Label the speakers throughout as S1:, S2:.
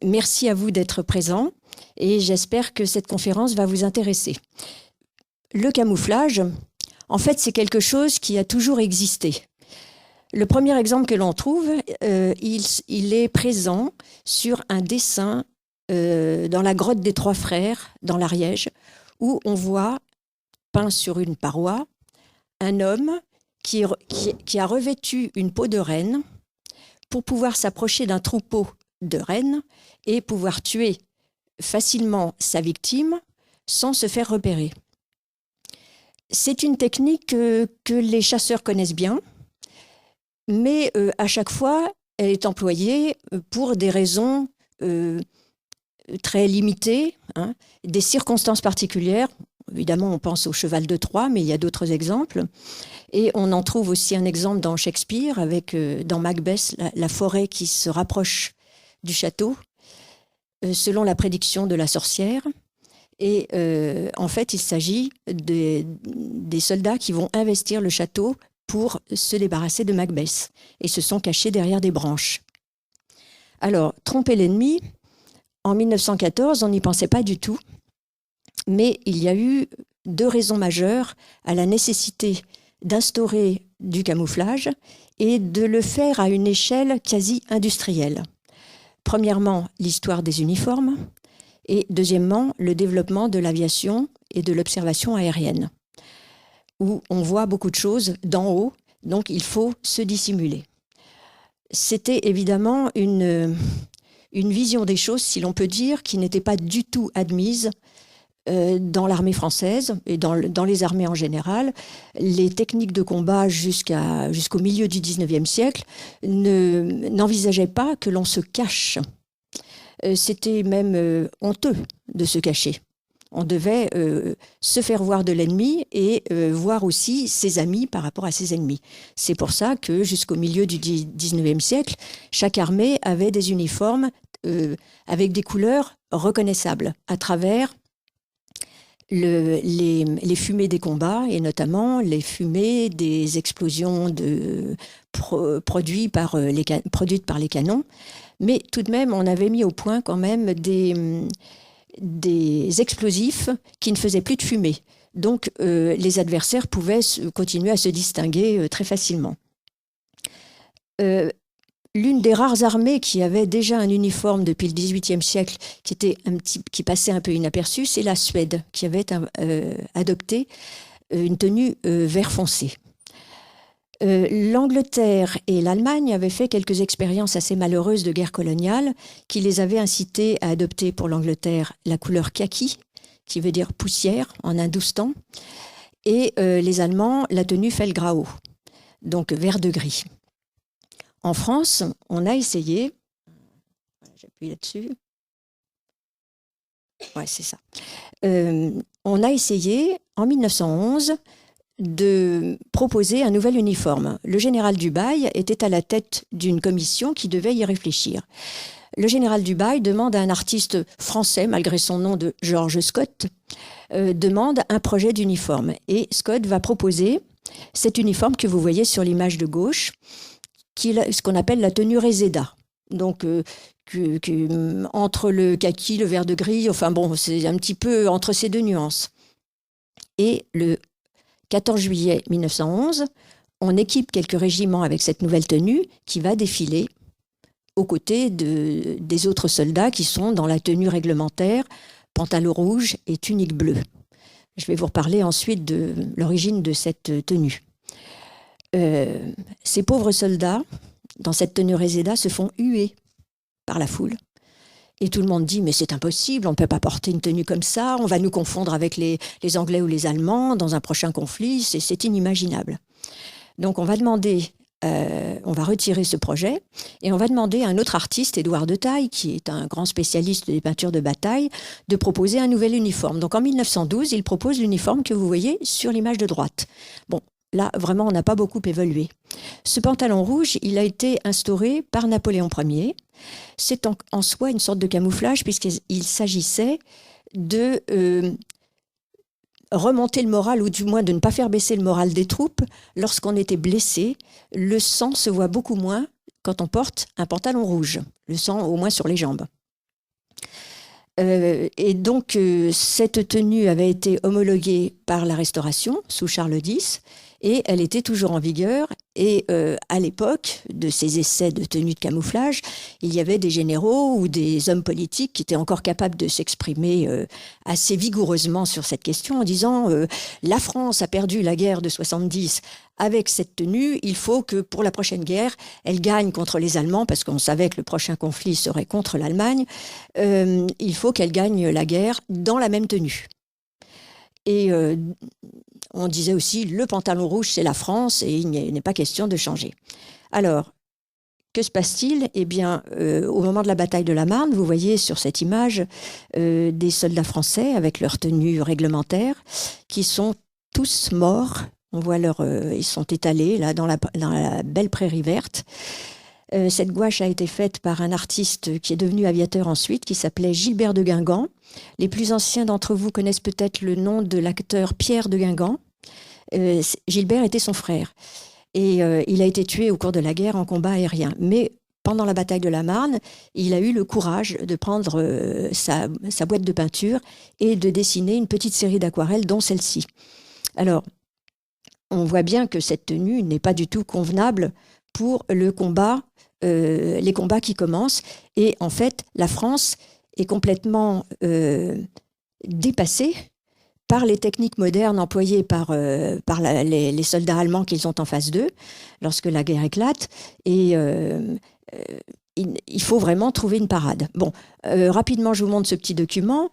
S1: Merci à vous d'être présents et j'espère que cette conférence va vous intéresser. Le camouflage, en fait, c'est quelque chose qui a toujours existé. Le premier exemple que l'on trouve, il est présent sur un dessin dans la grotte des Trois Frères, dans l'Ariège, où on voit, peint sur une paroi, un homme qui a revêtu une peau de renne pour pouvoir s'approcher d'un troupeau de rennes et pouvoir tuer facilement sa victime sans se faire repérer. C'est une technique que les chasseurs connaissent bien, mais à chaque fois, elle est employée pour des raisons très limitées, des circonstances particulières. Évidemment, on pense au cheval de Troie, mais il y a d'autres exemples. Et on en trouve aussi un exemple dans Shakespeare, avec dans Macbeth, la forêt qui se rapproche du château, selon la prédiction de la sorcière. Et en fait, il s'agit des soldats qui vont investir le château pour se débarrasser de Macbeth et se sont cachés derrière des branches. Alors, tromper l'ennemi, en 1914, on n'y pensait pas du tout, mais il y a eu 2 raisons majeures à la nécessité d'instaurer du camouflage et de le faire à une échelle quasi industrielle. Premièrement, l'histoire des uniformes et deuxièmement, le développement de l'aviation et de l'observation aérienne, où on voit beaucoup de choses d'en haut, donc il faut se dissimuler. C'était évidemment une vision des choses, si l'on peut dire, qui n'était pas du tout admise dans l'armée française et dans les armées en général. Les techniques de combat jusqu'au milieu du 19e siècle n'envisageaient pas que l'on se cache. C'était même honteux de se cacher. On devait se faire voir de l'ennemi et voir aussi ses amis par rapport à ses ennemis. C'est pour ça que jusqu'au milieu du 19e siècle, chaque armée avait des uniformes avec des couleurs reconnaissables à travers les fumées des combats et notamment les fumées des explosions produites par les canons. Mais tout de même, on avait mis au point quand même des explosifs qui ne faisaient plus de fumée. Donc, les adversaires pouvaient continuer à se distinguer très facilement. L'une des rares armées qui avait déjà un uniforme depuis le XVIIIe siècle qui passait un peu inaperçu, c'est la Suède, qui avait adopté une tenue vert foncé. L'Angleterre et l'Allemagne avaient fait quelques expériences assez malheureuses de guerre coloniale qui les avaient incités à adopter pour l'Angleterre la couleur kaki, qui veut dire poussière en hindoustanais, et les Allemands la tenue Feldgrau, donc vert de gris. En France, on a essayé, j'appuie là-dessus, ouais, c'est ça. On a essayé en 1911 de proposer un nouvel uniforme. Le général Dubail était à la tête d'une commission qui devait y réfléchir. Le général Dubail demande à un artiste français, malgré son nom de George Scott, demande un projet d'uniforme. Et Scott va proposer cet uniforme que vous voyez sur l'image de gauche, qui est ce qu'on appelle la tenue Reseda. Donc, entre le kaki, le vert de gris, enfin bon, c'est un petit peu entre ces 2 nuances. Et le 14 juillet 1911, on équipe quelques régiments avec cette nouvelle tenue qui va défiler aux côtés des autres soldats qui sont dans la tenue réglementaire, pantalon rouge et tunique bleue. Je vais vous reparler ensuite de l'origine de cette tenue. Ces pauvres soldats, dans cette tenue Reseda, se font huer par la foule. Et tout le monde dit, mais c'est impossible, on ne peut pas porter une tenue comme ça, on va nous confondre avec les Anglais ou les Allemands dans un prochain conflit, c'est inimaginable. Donc on va retirer ce projet et on va demander à un autre artiste, Édouard de Taille, qui est un grand spécialiste des peintures de bataille, de proposer un nouvel uniforme. Donc en 1912, il propose l'uniforme que vous voyez sur l'image de droite. Bon, là, vraiment, on n'a pas beaucoup évolué. Ce pantalon rouge, il a été instauré par Napoléon Ier. C'est en soi une sorte de camouflage puisqu'il s'agissait de remonter le moral, ou du moins de ne pas faire baisser le moral des troupes. Lorsqu'on était blessé, le sang se voit beaucoup moins quand on porte un pantalon rouge, le sang au moins sur les jambes. Et donc, cette tenue avait été homologuée par la Restauration sous Charles X et elle était toujours en vigueur. Et à l'époque de ces essais de tenue de camouflage, il y avait des généraux ou des hommes politiques qui étaient encore capables de s'exprimer assez vigoureusement sur cette question en disant la France a perdu la guerre de 70 avec cette tenue, il faut que pour la prochaine guerre, elle gagne contre les Allemands, parce qu'on savait que le prochain conflit serait contre l'Allemagne, il faut qu'elle gagne la guerre dans la même tenue. Et on disait aussi, le pantalon rouge, c'est la France, et il n'est pas question de changer. Alors, que se passe-t-il? Eh bien, au moment de la bataille de la Marne, vous voyez sur cette image des soldats français avec leur tenue réglementaire, qui sont tous morts. On voit ils sont étalés là dans la belle prairie verte. Cette gouache a été faite par un artiste qui est devenu aviateur ensuite, qui s'appelait Gilbert de Guingamp. Les plus anciens d'entre vous connaissent peut-être le nom de l'acteur Pierre de Guingamp. Gilbert était son frère. Et il a été tué au cours de la guerre en combat aérien. Mais pendant la bataille de la Marne, il a eu le courage de prendre sa boîte de peinture et de dessiner une petite série d'aquarelles, dont celle-ci. Alors, on voit bien que cette tenue n'est pas du tout convenable pour les combats qui commencent. Et en fait, la France est complètement dépassée par les techniques modernes employées par les soldats allemands qu'ils ont en face d'eux lorsque la guerre éclate. Et il faut vraiment trouver une parade. Bon, rapidement, je vous montre ce petit document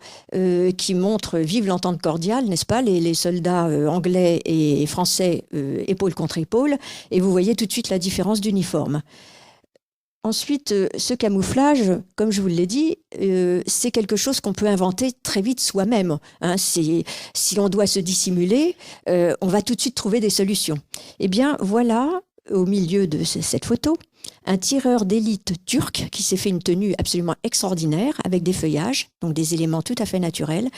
S1: qui montre vive l'entente cordiale, n'est-ce pas? Les soldats anglais et français épaule contre épaule, et vous voyez tout de suite la différence d'uniforme. Ensuite, ce camouflage, comme je vous l'ai dit, c'est quelque chose qu'on peut inventer très vite soi-même. Hein. Si on doit se dissimuler, on va tout de suite trouver des solutions. Eh bien, voilà, au milieu de cette photo, un tireur d'élite turc qui s'est fait une tenue absolument extraordinaire avec des feuillages, donc des éléments tout à fait naturels.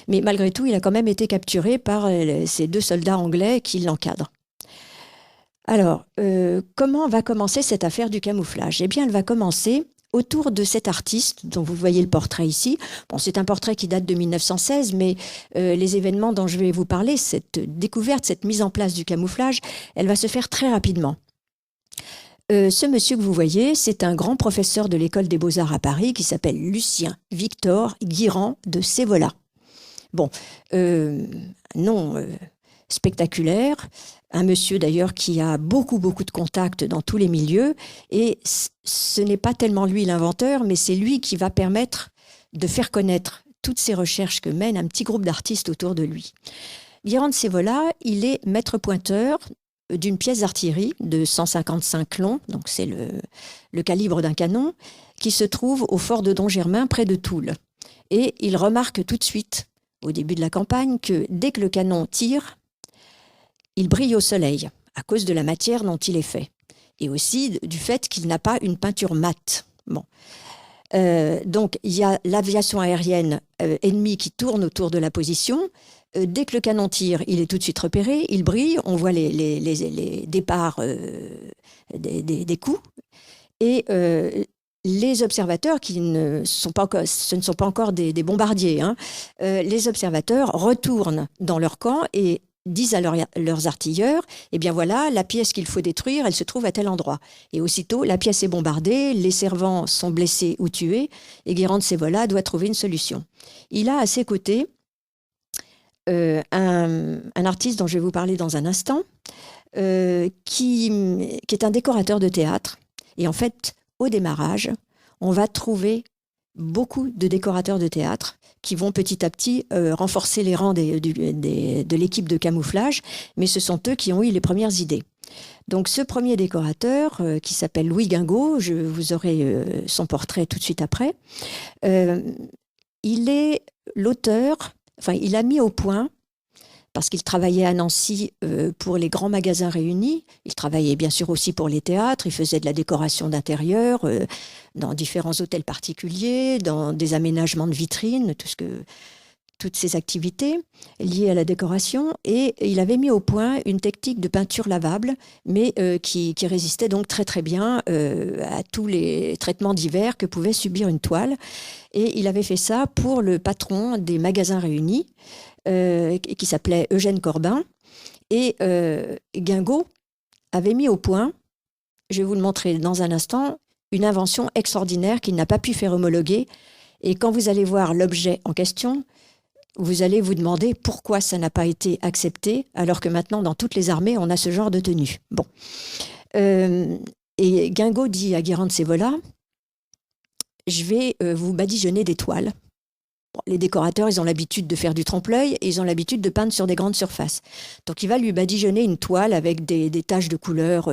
S1: Mais malgré tout, il a quand même été capturé par ces deux soldats anglais qui l'encadrent. Alors, comment va commencer cette affaire du camouflage? Eh bien, elle va commencer autour de cet artiste dont vous voyez le portrait ici. Bon, c'est un portrait qui date de 1916, mais les événements dont je vais vous parler, cette découverte, cette mise en place du camouflage, elle va se faire très rapidement. Ce monsieur que vous voyez, c'est un grand professeur de l'école des Beaux-Arts à Paris qui s'appelle Lucien Victor Guirand de Sévola. Bon, nom spectaculaire, un monsieur d'ailleurs qui a beaucoup de contacts dans tous les milieux, et ce n'est pas tellement lui l'inventeur, mais c'est lui qui va permettre de faire connaître toutes ces recherches que mène un petit groupe d'artistes autour de lui. Guirand de Sévola, il est maître pointeur d'une pièce d'artillerie de 155 longs, donc c'est le calibre d'un canon, qui se trouve au fort de Don-Germain, près de Toul. Et il remarque tout de suite, au début de la campagne, que dès que le canon tire, il brille au soleil, à cause de la matière dont il est fait. Et aussi du fait qu'il n'a pas une peinture mate. Bon. Donc, il y a l'aviation aérienne ennemie qui tourne autour de la position. Dès que le canon tire, il est tout de suite repéré, il brille, on voit les départs des coups. Et les observateurs, ce ne sont pas encore des bombardiers, hein, les observateurs retournent dans leur camp et disent à leurs artilleurs, eh bien voilà, la pièce qu'il faut détruire, elle se trouve à tel endroit. Et aussitôt, la pièce est bombardée, les servants sont blessés ou tués, et Guirand de Sévola doit trouver une solution. Il a à ses côtés un artiste dont je vais vous parler dans un instant, qui est un décorateur de théâtre. Et en fait, au démarrage, on va trouver beaucoup de décorateurs de théâtre qui vont petit à petit renforcer les rangs de l'équipe de camouflage, mais ce sont eux qui ont eu les premières idées. Donc ce premier décorateur, qui s'appelle Louis Guingaud, vous aurez son portrait tout de suite après, il est l'auteur, enfin il a mis au point, parce qu'il travaillait à Nancy pour les grands magasins réunis. Il travaillait bien sûr aussi pour les théâtres. Il faisait de la décoration d'intérieur dans différents hôtels particuliers, dans des aménagements de vitrines, tout ce que toutes ses activités liées à la décoration et il avait mis au point une technique de peinture lavable, mais qui résistait donc très très bien à tous les traitements divers que pouvait subir une toile. Et il avait fait ça pour le patron des Magasins Réunis, qui s'appelait Eugène Corbin. Et Guingaud avait mis au point, je vais vous le montrer dans un instant, une invention extraordinaire qu'il n'a pas pu faire homologuer. Et quand vous allez voir l'objet en question, vous allez vous demander pourquoi ça n'a pas été accepté, alors que maintenant, dans toutes les armées, on a ce genre de tenue. Bon. Et Guingaud dit à Guérande Sévola, je vais vous badigeonner des toiles. Bon, les décorateurs, ils ont l'habitude de faire du trompe-l'œil et ils ont l'habitude de peindre sur des grandes surfaces. Donc, il va lui badigeonner une toile avec des taches de couleurs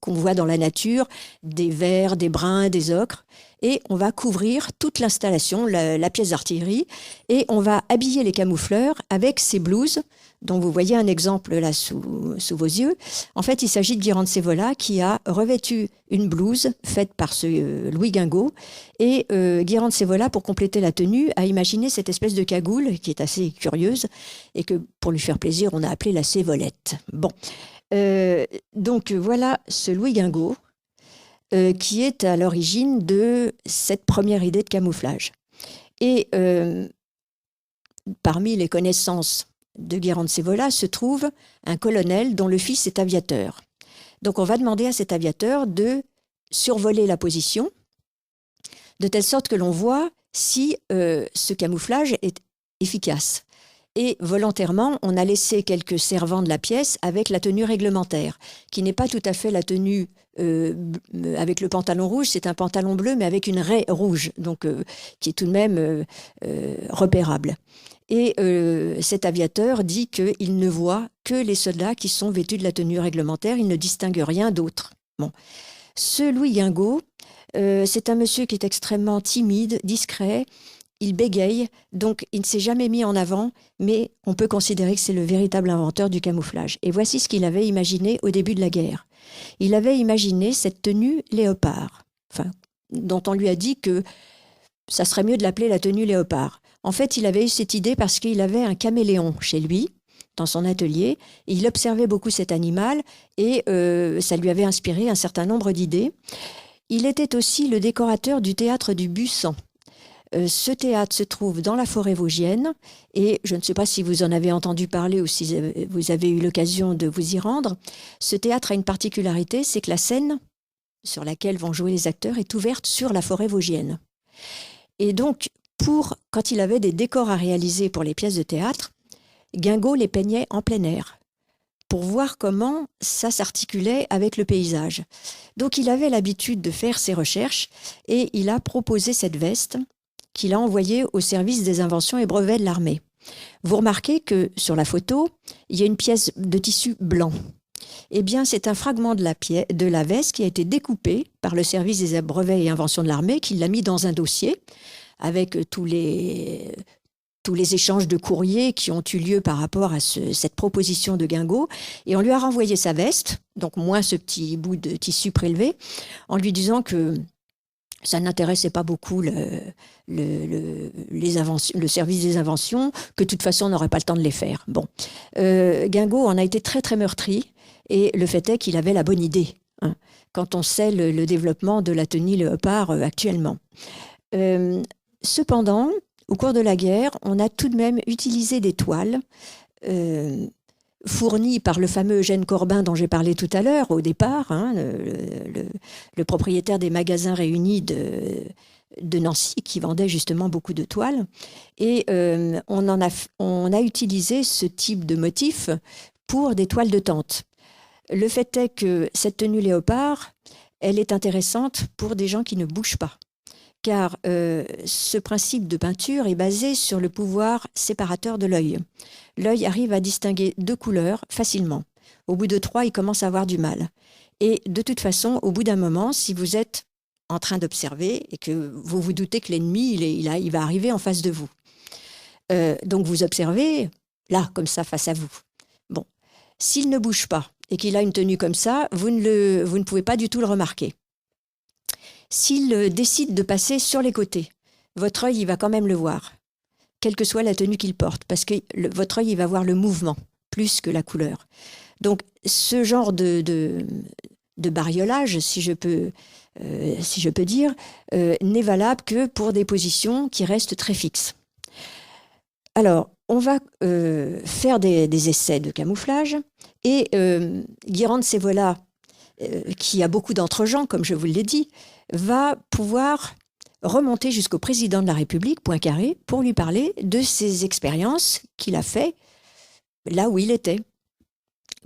S1: qu'on voit dans la nature, des verts, des bruns, des ocres. Et on va couvrir toute l'installation, la pièce d'artillerie, et on va habiller les camoufleurs avec ces blouses, dont vous voyez un exemple là sous vos yeux. En fait, il s'agit de Guérande Sévola qui a revêtu une blouse faite par ce Louis Guingaud. Et Guérande Sévola, pour compléter la tenue, a imaginé cette espèce de cagoule qui est assez curieuse et que, pour lui faire plaisir, on a appelé la Sévolette. Bon, donc voilà ce Louis Guingaud qui est à l'origine de cette première idée de camouflage. Et parmi les connaissances de Guérande Sévola se trouve un colonel dont le fils est aviateur. Donc on va demander à cet aviateur de survoler la position de telle sorte que l'on voit si ce camouflage est efficace. Et volontairement, on a laissé quelques servants de la pièce avec la tenue réglementaire, qui n'est pas tout à fait la tenue avec le pantalon rouge, c'est un pantalon bleu, mais avec une raie rouge, donc qui est tout de même repérable. Et cet aviateur dit qu'il ne voit que les soldats qui sont vêtus de la tenue réglementaire, il ne distingue rien d'autre. Bon. Ce Louis Guingaud, c'est un monsieur qui est extrêmement timide, discret, il bégaye, donc il ne s'est jamais mis en avant, mais on peut considérer que c'est le véritable inventeur du camouflage. Et voici ce qu'il avait imaginé au début de la guerre. Il avait imaginé cette tenue léopard, dont on lui a dit que ça serait mieux de l'appeler la tenue léopard. En fait, il avait eu cette idée parce qu'il avait un caméléon chez lui, dans son atelier. Il observait beaucoup cet animal et ça lui avait inspiré un certain nombre d'idées. Il était aussi le décorateur du théâtre du Buisson. Ce théâtre se trouve dans la forêt vosgienne et je ne sais pas si vous en avez entendu parler ou si vous avez eu l'occasion de vous y rendre. Ce théâtre a une particularité, c'est que la scène sur laquelle vont jouer les acteurs est ouverte sur la forêt vosgienne. Et donc, quand il avait des décors à réaliser pour les pièces de théâtre, Guingaud les peignait en plein air pour voir comment ça s'articulait avec le paysage. Donc, il avait l'habitude de faire ses recherches et il a proposé cette veste qu'il a envoyée au service des inventions et brevets de l'armée. Vous remarquez que sur la photo, il y a une pièce de tissu blanc. Eh bien, c'est un fragment de la veste qui a été découpé par le service des brevets et inventions de l'armée, qui l'a mis dans un dossier avec tous les échanges de courriers qui ont eu lieu par rapport à cette proposition de Guingaud. Et on lui a renvoyé sa veste, donc moins ce petit bout de tissu prélevé, en lui disant que ça n'intéressait pas beaucoup le service des inventions, que de toute façon, on n'aurait pas le temps de les faire. Bon. Guingaud en a été très, très meurtri, et le fait est qu'il avait la bonne idée, quand on sait le développement de la tenue léopard actuellement. Cependant, au cours de la guerre, on a tout de même utilisé des toiles fournies par le fameux Eugène Corbin dont j'ai parlé tout à l'heure, au départ, le propriétaire des Magasins Réunis de Nancy, qui vendait justement beaucoup de toiles. Et on a utilisé ce type de motif pour des toiles de tente. Le fait est que cette tenue léopard, elle est intéressante pour des gens qui ne bougent pas. Car ce principe de peinture est basé sur le pouvoir séparateur de l'œil. L'œil arrive à distinguer deux couleurs facilement. Au bout de 3, il commence à avoir du mal. Et de toute façon, au bout d'un moment, si vous êtes en train d'observer et que vous vous doutez que l'ennemi, il va arriver en face de vous. Donc vous observez, là, comme ça, face à vous. Bon, s'il ne bouge pas et qu'il a une tenue comme ça, vous ne pouvez pas du tout le remarquer. S'il décide de passer sur les côtés, votre œil, il va quand même le voir. quelle que soit la tenue qu'il porte, parce que votre œil, il va voir le mouvement plus que la couleur. Donc, ce genre de bariolage, si je peux dire, n'est valable que pour des positions qui restent très fixes. Alors, on va faire des essais de camouflage et Guirand Sévola, qui a beaucoup d'entre-gens, comme je vous l'ai dit, va pouvoir remonter jusqu'au président de la République, Poincaré, pour lui parler de ses expériences qu'il a fait là où il était.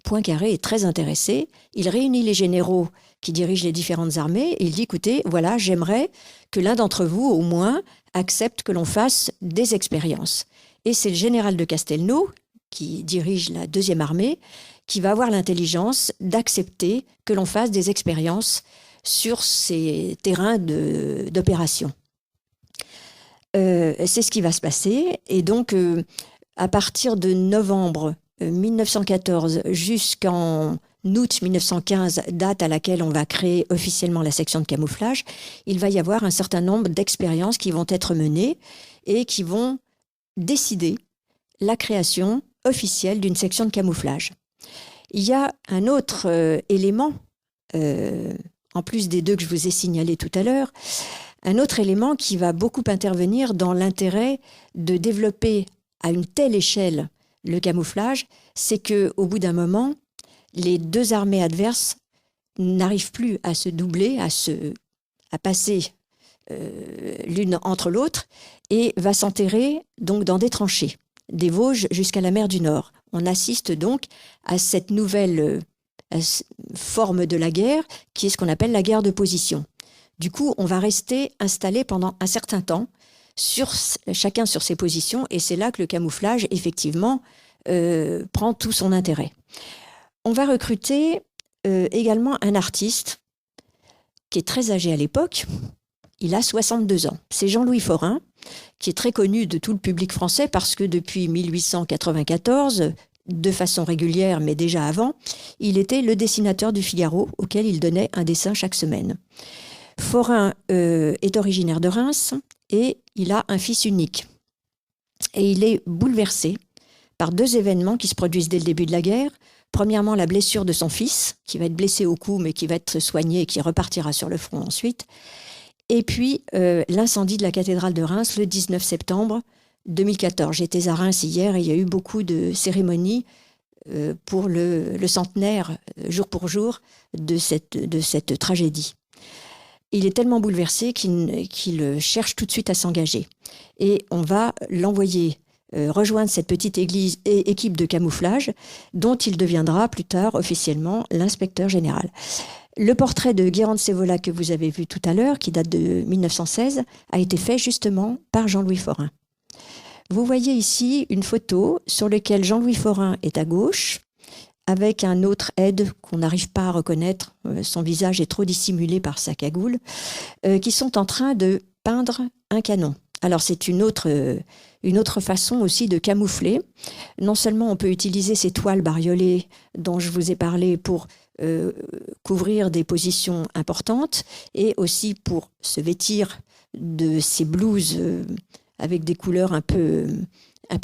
S1: Poincaré est très intéressé. Il réunit les généraux qui dirigent les différentes armées et il dit, écoutez, voilà, j'aimerais que l'un d'entre vous, au moins, accepte que l'on fasse des expériences. Et c'est le général de Castelnau, qui dirige la 2e armée, qui va avoir l'intelligence d'accepter que l'on fasse des expériences sur ces terrains d'opération. C'est ce qui va se passer. Et donc, à partir de novembre 1914 jusqu'en août 1915, date à laquelle on va créer officiellement la section de camouflage, il va y avoir un certain nombre d'expériences qui vont être menées et qui vont décider la création officielle d'une section de camouflage. Il y a un autre élément, en plus des deux que je vous ai signalés tout à l'heure, un autre élément qui va beaucoup intervenir dans l'intérêt de développer à une telle échelle le camouflage, c'est qu'au bout d'un moment, les deux armées adverses n'arrivent plus à se doubler, à passer l'une entre l'autre, et va s'enterrer donc dans des tranchées, des Vosges jusqu'à la mer du Nord. On assiste donc à cette nouvelle forme de la guerre, qui est ce qu'on appelle la guerre de position. Du coup, on va rester installé pendant un certain temps, chacun sur ses positions, et c'est là que le camouflage, effectivement, prend tout son intérêt. On va recruter également un artiste qui est très âgé à l'époque. Il a 62 ans. C'est Jean-Louis Forain, qui est très connu de tout le public français parce que depuis 1894, de façon régulière, mais déjà avant, il était le dessinateur du Figaro, auquel il donnait un dessin chaque semaine. Forain est originaire de Reims et il a un fils unique. Et il est bouleversé par deux événements qui se produisent dès le début de la guerre. Premièrement, la blessure de son fils, qui va être blessé au cou, mais qui va être soigné et qui repartira sur le front ensuite. Et puis, l'incendie de la cathédrale de Reims le 19 septembre 2014. J'étais à Reims hier et il y a eu beaucoup de cérémonies pour le centenaire, jour pour jour, de cette tragédie. Il est tellement bouleversé qu'il cherche tout de suite à s'engager. Et on va l'envoyer rejoindre cette petite équipe de camouflage dont il deviendra plus tard officiellement l'inspecteur général. Le portrait de Guirand Sévola que vous avez vu tout à l'heure, qui date de 1916, a été fait justement par Jean-Louis Forain. Vous voyez ici une photo sur laquelle Jean-Louis Forain est à gauche, avec un autre aide qu'on n'arrive pas à reconnaître, son visage est trop dissimulé par sa cagoule, qui sont en train de peindre un canon. Alors c'est une autre façon aussi de camoufler. Non seulement on peut utiliser ces toiles bariolées dont je vous ai parlé pour couvrir des positions importantes et aussi pour se vêtir de ces blouses avec des couleurs un peu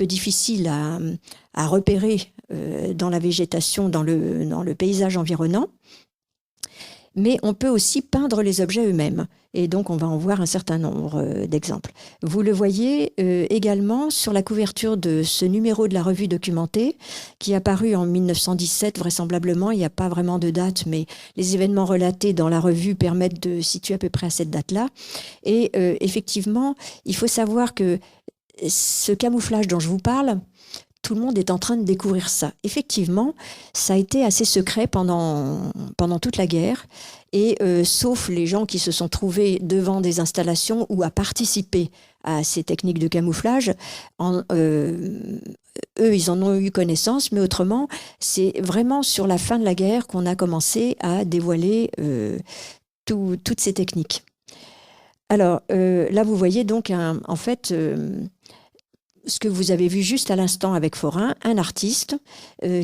S1: difficiles à repérer dans la végétation, dans le paysage environnant. Mais on peut aussi peindre les objets eux-mêmes. Et donc, on va en voir un certain nombre d'exemples. Vous le voyez également sur la couverture de ce numéro de la revue documentée, qui est apparu en 1917, vraisemblablement. Il n'y a pas vraiment de date, mais les événements relatés dans la revue permettent de situer à peu près à cette date-là. Et effectivement, il faut savoir que ce camouflage dont je vous parle, tout le monde est en train de découvrir ça. Effectivement, ça a été assez secret pendant toute la guerre, et sauf les gens qui se sont trouvés devant des installations ou à participer à ces techniques de camouflage, eux, ils en ont eu connaissance, mais autrement, c'est vraiment sur la fin de la guerre qu'on a commencé à dévoiler toutes ces techniques. Alors, là, vous voyez donc, en fait... ce que vous avez vu juste à l'instant avec Forain, un artiste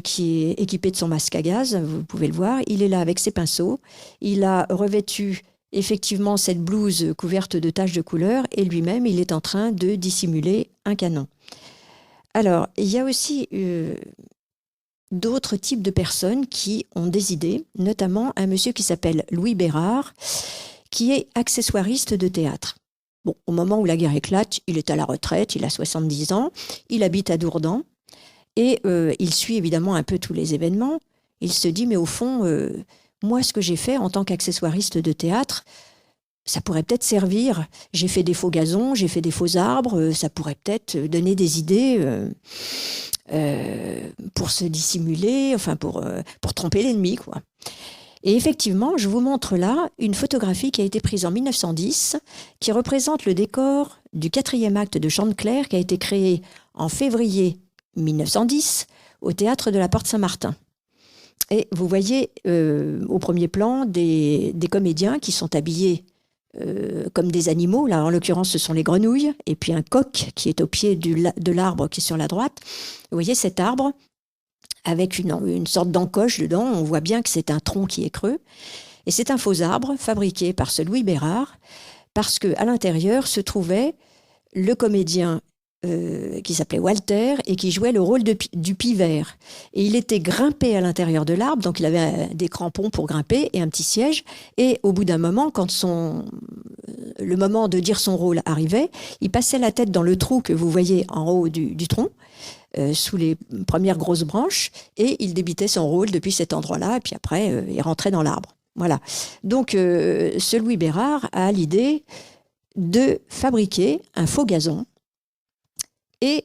S1: qui est équipé de son masque à gaz, vous pouvez le voir, il est là avec ses pinceaux, il a revêtu effectivement cette blouse couverte de taches de couleur et lui-même, il est en train de dissimuler un canon. Alors, il y a aussi d'autres types de personnes qui ont des idées, notamment un monsieur qui s'appelle Louis Bérard, qui est accessoiriste de théâtre. Bon, au moment où la guerre éclate, il est à la retraite, il a 70 ans, il habite à Dourdan, et il suit évidemment un peu tous les événements. Il se dit, mais au fond, moi, ce que j'ai fait en tant qu'accessoiriste de théâtre, ça pourrait peut-être servir. J'ai fait des faux gazons, j'ai fait des faux arbres, ça pourrait peut-être donner des idées pour se dissimuler, enfin pour tromper l'ennemi, quoi. Et effectivement, je vous montre là une photographie qui a été prise en 1910, qui représente le décor du 4e acte de Chanteclair, qui a été créé en février 1910 au théâtre de la Porte Saint-Martin. Et vous voyez au premier plan des comédiens qui sont habillés comme des animaux. Là, en l'occurrence, ce sont les grenouilles, et puis un coq qui est au pied de l'arbre qui est sur la droite. Vous voyez cet arbre avec une sorte d'encoche dedans. On voit bien que c'est un tronc qui est creux. Et c'est un faux arbre fabriqué par ce Louis Bérard, parce qu'à l'intérieur se trouvait le comédien qui s'appelait Walter et qui jouait le rôle du pivert. Et il était grimpé à l'intérieur de l'arbre, donc il avait des crampons pour grimper et un petit siège. Et au bout d'un moment, quand le moment de dire son rôle arrivait, il passait la tête dans le trou que vous voyez en haut du tronc, sous les premières grosses branches, et il débitait son rôle depuis cet endroit-là, et puis après, il rentrait dans l'arbre. Voilà. Donc, ce Louis Bérard a l'idée de fabriquer un faux gazon, et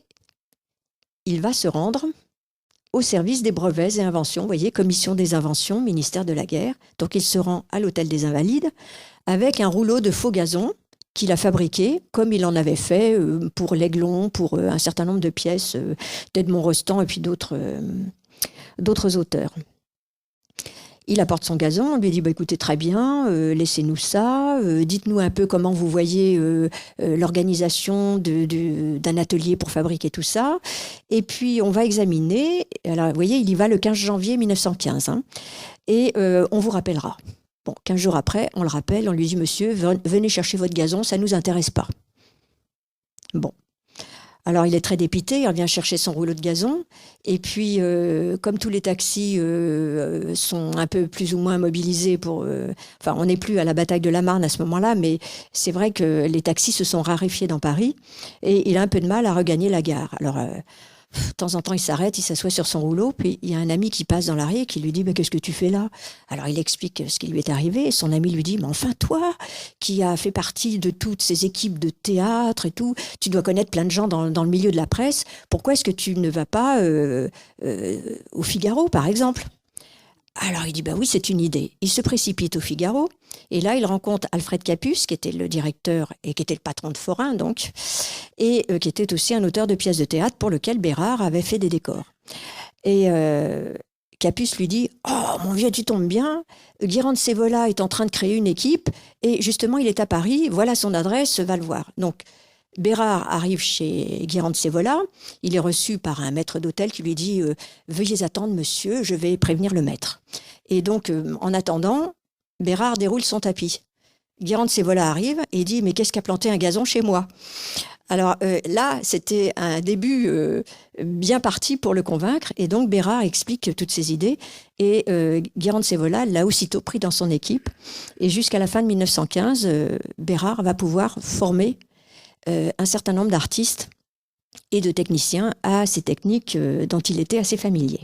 S1: il va se rendre au service des brevets et inventions, vous voyez, commission des inventions, ministère de la guerre. Donc, il se rend à l'hôtel des Invalides avec un rouleau de faux gazon qu'il a fabriqué, comme il en avait fait pour l'Aiglon, pour un certain nombre de pièces d'Edmond Rostand et puis d'autres auteurs. Il apporte son gazon, on lui dit écoutez, très bien, laissez-nous ça, dites-nous un peu comment vous voyez l'organisation d'un atelier pour fabriquer tout ça. Et puis on va examiner. Alors vous voyez, il y va le 15 janvier 1915, hein, et on vous rappellera. Bon, 15 jours après, on le rappelle, on lui dit monsieur, venez chercher votre gazon, ça ne nous intéresse pas. Bon. Alors, il est très dépité, il revient chercher son rouleau de gazon. Et puis, comme tous les taxis sont un peu plus ou moins mobilisés enfin, on n'est plus à la bataille de la Marne à ce moment-là, mais c'est vrai que les taxis se sont raréfiés dans Paris et il a un peu de mal à regagner la gare. Alors, de temps en temps, il s'arrête, il s'assoit sur son rouleau, puis il y a un ami qui passe dans l'arrêt qui lui dit « Qu'est-ce que tu fais là ?» Alors, il explique ce qui lui est arrivé, et son ami lui dit « Mais enfin, toi, qui as fait partie de toutes ces équipes de théâtre et tout, tu dois connaître plein de gens dans le milieu de la presse, pourquoi est-ce que tu ne vas pas au Figaro, par exemple ?» Alors, il dit, oui, c'est une idée. Il se précipite au Figaro, et là, il rencontre Alfred Capus, qui était le directeur et qui était le patron de Forain, donc, et qui était aussi un auteur de pièces de théâtre pour lequel Bérard avait fait des décors. Et Capus lui dit, oh, mon vieux, tu tombes bien, Guirand de Sévola est en train de créer une équipe, et justement, il est à Paris, voilà son adresse, va le voir. Donc, Bérard arrive chez Guirand de Sévola, il est reçu par un maître d'hôtel qui lui dit « Veuillez attendre, monsieur, je vais prévenir le maître ». Et donc, en attendant, Bérard déroule son tapis. Guirand de Sévola arrive et dit « Mais qu'est-ce qu'a planté un gazon chez moi ?» Alors là, c'était un début bien parti pour le convaincre, et donc Bérard explique toutes ses idées, et Guirand de Sévola l'a aussitôt pris dans son équipe, et jusqu'à la fin de 1915, Bérard va pouvoir former un certain nombre d'artistes et de techniciens à ces techniques dont il était assez familier.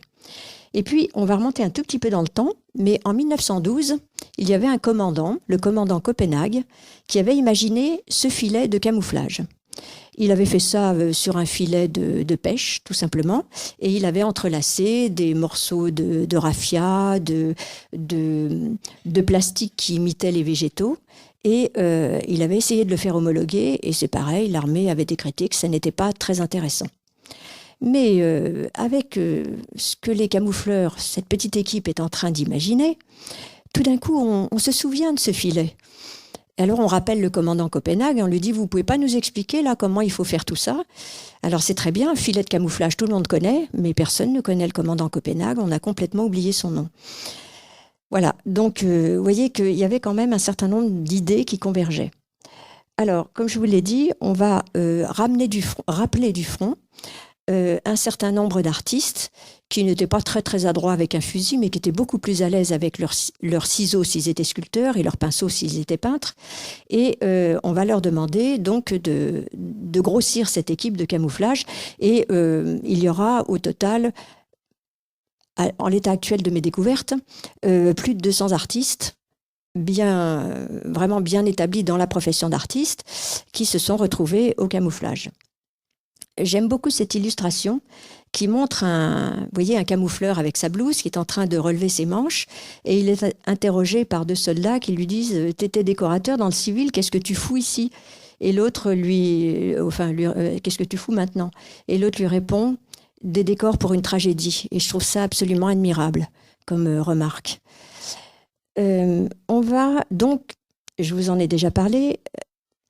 S1: Et puis, on va remonter un tout petit peu dans le temps, mais en 1912, il y avait un commandant, le commandant Copenhague, qui avait imaginé ce filet de camouflage. Il avait fait ça sur un filet de pêche, tout simplement, et il avait entrelacé des morceaux de raffia, de plastique qui imitaient les végétaux, et il avait essayé de le faire homologuer, et c'est pareil, l'armée avait décrété que ça n'était pas très intéressant. Mais avec ce que les camoufleurs, cette petite équipe est en train d'imaginer, tout d'un coup, on se souvient de ce filet. Alors on rappelle le commandant Copenhague, on lui dit « Vous pouvez pas nous expliquer là comment il faut faire tout ça ?» Alors c'est très bien, filet de camouflage, tout le monde connaît, mais personne ne connaît le commandant Copenhague, on a complètement oublié son nom. Voilà, donc vous voyez qu'il y avait quand même un certain nombre d'idées qui convergeaient. Alors, comme je vous l'ai dit, on va rappeler du front un certain nombre d'artistes qui n'étaient pas très très adroits avec un fusil, mais qui étaient beaucoup plus à l'aise avec leurs ciseaux s'ils étaient sculpteurs et leurs pinceaux s'ils étaient peintres. Et on va leur demander donc de grossir cette équipe de camouflage. Et il y aura au total, en l'état actuel de mes découvertes, plus de 200 artistes vraiment bien établis dans la profession d'artiste qui se sont retrouvés au camouflage. J'aime beaucoup cette illustration qui montre vous voyez, un camoufleur avec sa blouse qui est en train de relever ses manches et il est interrogé par 2 soldats qui lui disent « T'étais décorateur dans le civil, qu'est-ce que tu fous ici ?» Et l'autre qu'est-ce que tu fous maintenant ?» Et l'autre lui répond « Des décors pour une tragédie. » Et je trouve ça absolument admirable comme remarque. On va donc, je vous en ai déjà parlé,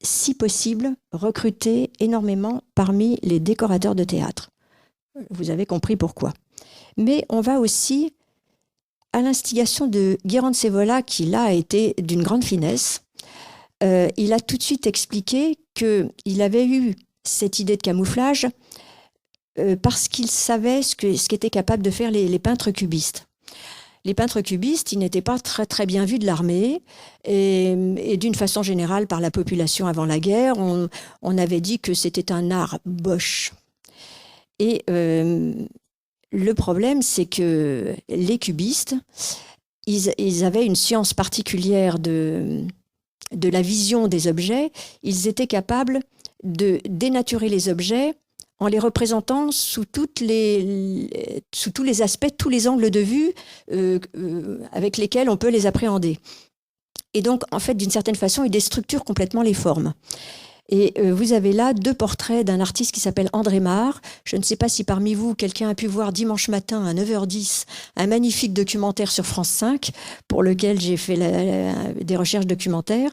S1: si possible, recruter énormément parmi les décorateurs de théâtre. Vous avez compris pourquoi. Mais on va aussi, à l'instigation de Guérande Sévola, qui là a été d'une grande finesse, il a tout de suite expliqué qu'il avait eu cette idée de camouflage parce qu'il savait ce qu'étaient capables de faire les peintres cubistes. Les peintres cubistes, ils n'étaient pas très, très bien vus de l'armée et d'une façon générale par la population avant la guerre. On avait dit que c'était un art boche. Et le problème, c'est que les cubistes, ils avaient une science particulière de la vision des objets. Ils étaient capables de dénaturer les objets en les représentant sous tous les aspects, tous les angles de vue avec lesquels on peut les appréhender. Et donc, en fait, d'une certaine façon, ils déstructurent complètement les formes. Et vous avez là 2 portraits d'un artiste qui s'appelle André Marre. Je ne sais pas si parmi vous, quelqu'un a pu voir dimanche matin à 9h10 un magnifique documentaire sur France 5 pour lequel j'ai fait des recherches documentaires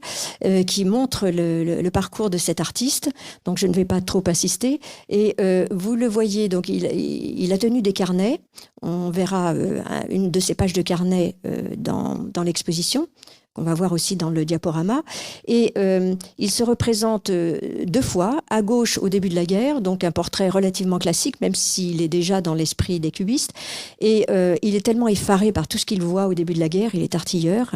S1: qui montre le parcours de cet artiste. Donc, je ne vais pas trop insister. Et vous le voyez, donc il a tenu des carnets. On verra une de ces pages de carnet dans l'exposition, qu'on va voir aussi dans le diaporama. Et il se représente 2 fois, à gauche au début de la guerre, donc un portrait relativement classique, même s'il est déjà dans l'esprit des cubistes. Et il est tellement effaré par tout ce qu'il voit au début de la guerre, il est artilleur,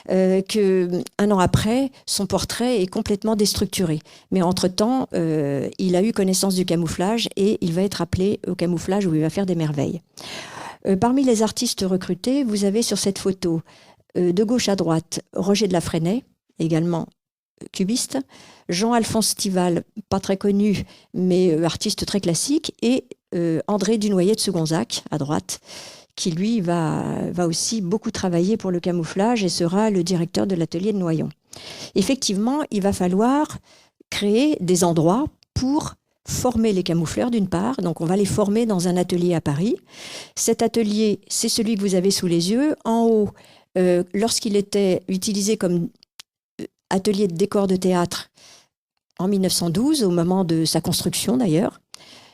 S1: qu'un an après, son portrait est complètement déstructuré. Mais entre-temps, il a eu connaissance du camouflage et il va être appelé au camouflage où il va faire des merveilles. Parmi les artistes recrutés, vous avez sur cette photo de gauche à droite, Roger de la Fresnaye, également cubiste, Jean-Alphonse Stival, pas très connu, mais artiste très classique, et André Dunoyer de Segonzac, à droite, qui lui va aussi beaucoup travailler pour le camouflage et sera le directeur de l'atelier de Noyon. Effectivement, il va falloir créer des endroits pour former les camoufleurs d'une part, donc on va les former dans un atelier à Paris. Cet atelier, c'est celui que vous avez sous les yeux. En haut, lorsqu'il était utilisé comme atelier de décor de théâtre en 1912, au moment de sa construction d'ailleurs,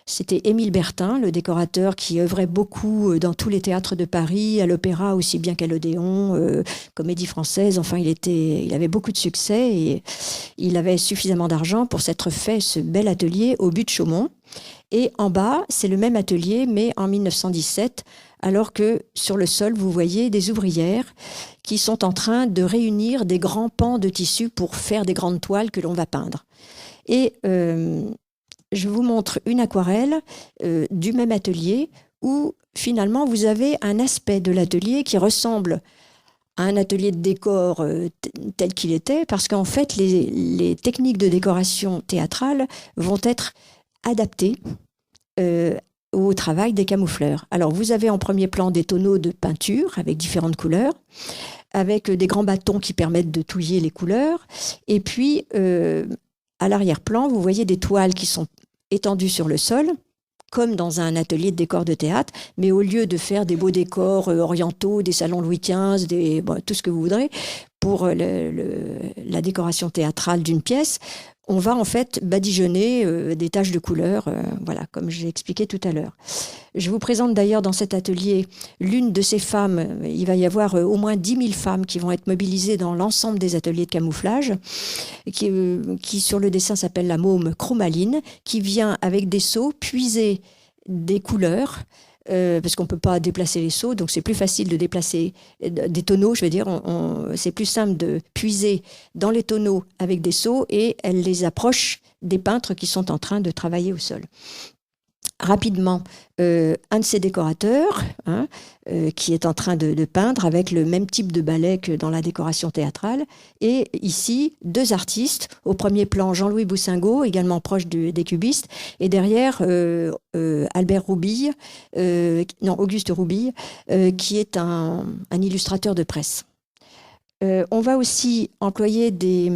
S1: c'était Émile Bertin, le décorateur qui œuvrait beaucoup dans tous les théâtres de Paris, à l'opéra aussi bien qu'à l'Odéon, Comédie Française. Enfin, il avait beaucoup de succès et il avait suffisamment d'argent pour s'être fait ce bel atelier au but de Chaumont. Et en bas, c'est le même atelier, mais en 1917, alors que sur le sol, vous voyez des ouvrières qui sont en train de réunir des grands pans de tissu pour faire des grandes toiles que l'on va peindre. Et je vous montre une aquarelle du même atelier où finalement vous avez un aspect de l'atelier qui ressemble à un atelier de décor tel qu'il était, parce qu'en fait les techniques de décoration théâtrale vont être adaptées au travail des camoufleurs. Alors vous avez en premier plan des tonneaux de peinture avec différentes couleurs, avec des grands bâtons qui permettent de touiller les couleurs, et puis à l'arrière-plan, vous voyez des toiles qui sont étendues sur le sol, comme dans un atelier de décor de théâtre, mais au lieu de faire des beaux décors orientaux, des salons Louis XV, tout ce que vous voudrez, pour la décoration théâtrale d'une pièce, on va en fait badigeonner des taches de couleur, voilà, comme j'ai expliqué tout à l'heure. Je vous présente d'ailleurs dans cet atelier l'une de ces femmes. Il va y avoir au moins 10 000 femmes qui vont être mobilisées dans l'ensemble des ateliers de camouflage, qui sur le dessin s'appelle la môme chromaline, qui vient avec des seaux puiser des couleurs, parce qu'on ne peut pas déplacer les seaux, donc c'est plus facile de déplacer des tonneaux, je veux dire, c'est plus simple de puiser dans les tonneaux avec des seaux et elle les approche des peintres qui sont en train de travailler au sol. Rapidement, un de ces décorateurs qui est en train de peindre avec le même type de balai que dans la décoration théâtrale. Et ici, 2 artistes. Au premier plan, Jean-Louis Boussingault, également proche des cubistes. Et derrière, Albert Roubille, Auguste Roubille, qui est un illustrateur de presse. On va aussi employer des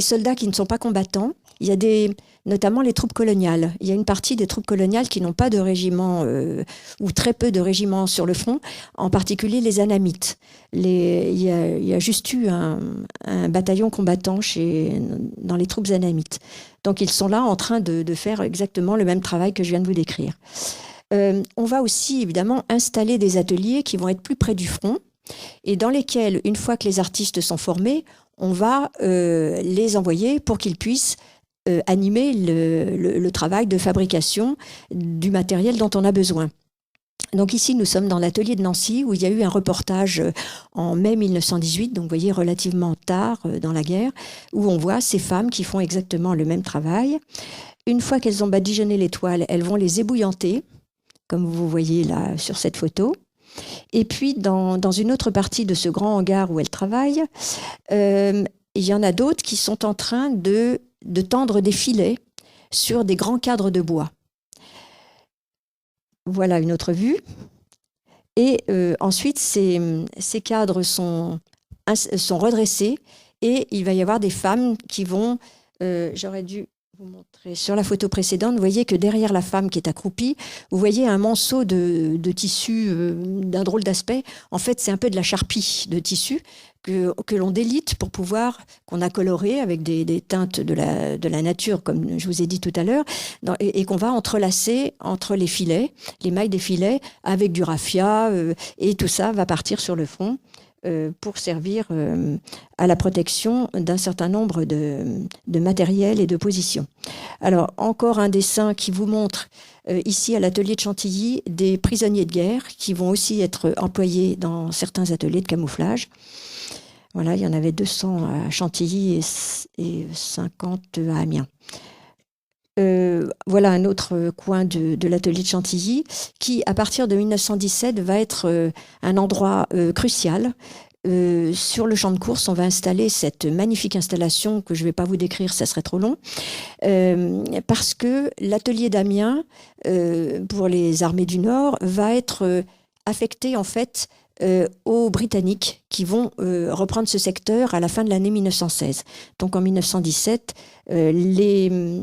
S1: soldats qui ne sont pas combattants. Il y a notamment les troupes coloniales. Il y a une partie des troupes coloniales qui n'ont pas de régiment ou très peu de régiments sur le front, en particulier les Anamites. Il y a juste eu un bataillon combattant dans les troupes Anamites. Donc ils sont là en train de faire exactement le même travail que je viens de vous décrire. On va aussi évidemment installer des ateliers qui vont être plus près du front et dans lesquels, une fois que les artistes sont formés, on va les envoyer pour qu'ils puissent animer le travail de fabrication du matériel dont on a besoin. Donc ici, nous sommes dans l'atelier de Nancy où il y a eu un reportage en mai 1918, donc vous voyez relativement tard dans la guerre, où on voit ces femmes qui font exactement le même travail. Une fois qu'elles ont badigeonné les toiles, elles vont les ébouillanter, comme vous voyez là sur cette photo. Et puis, dans une autre partie de ce grand hangar où elles travaillent, il y en a d'autres qui sont en train de tendre des filets sur des grands cadres de bois. Voilà une autre vue. Et ensuite, ces cadres sont redressés et il va y avoir des femmes qui vont... J'aurais dû vous montrer sur la photo précédente. Vous voyez que derrière la femme qui est accroupie, vous voyez un monceau de tissu d'un drôle d'aspect. En fait, c'est un peu de la charpie de tissu que l'on délite qu'on a coloré avec des teintes de la nature, comme je vous ai dit tout à l'heure, et qu'on va entrelacer entre les filets, les mailles des filets, avec du raffia, et tout ça va partir sur le front pour servir à la protection d'un certain nombre de matériels et de positions. Alors, encore un dessin qui vous montre ici à l'atelier de Chantilly des prisonniers de guerre qui vont aussi être employés dans certains ateliers de camouflage. Voilà, il y en avait 200 à Chantilly et 50 à Amiens. Voilà un autre coin de l'atelier de Chantilly qui, à partir de 1917, va être un endroit crucial. Sur le champ de course, on va installer cette magnifique installation que je ne vais pas vous décrire, ça serait trop long, parce que l'atelier d'Amiens, pour les armées du Nord, va être affecté en fait aux Britanniques qui vont reprendre ce secteur à la fin de l'année 1916. Donc en 1917, les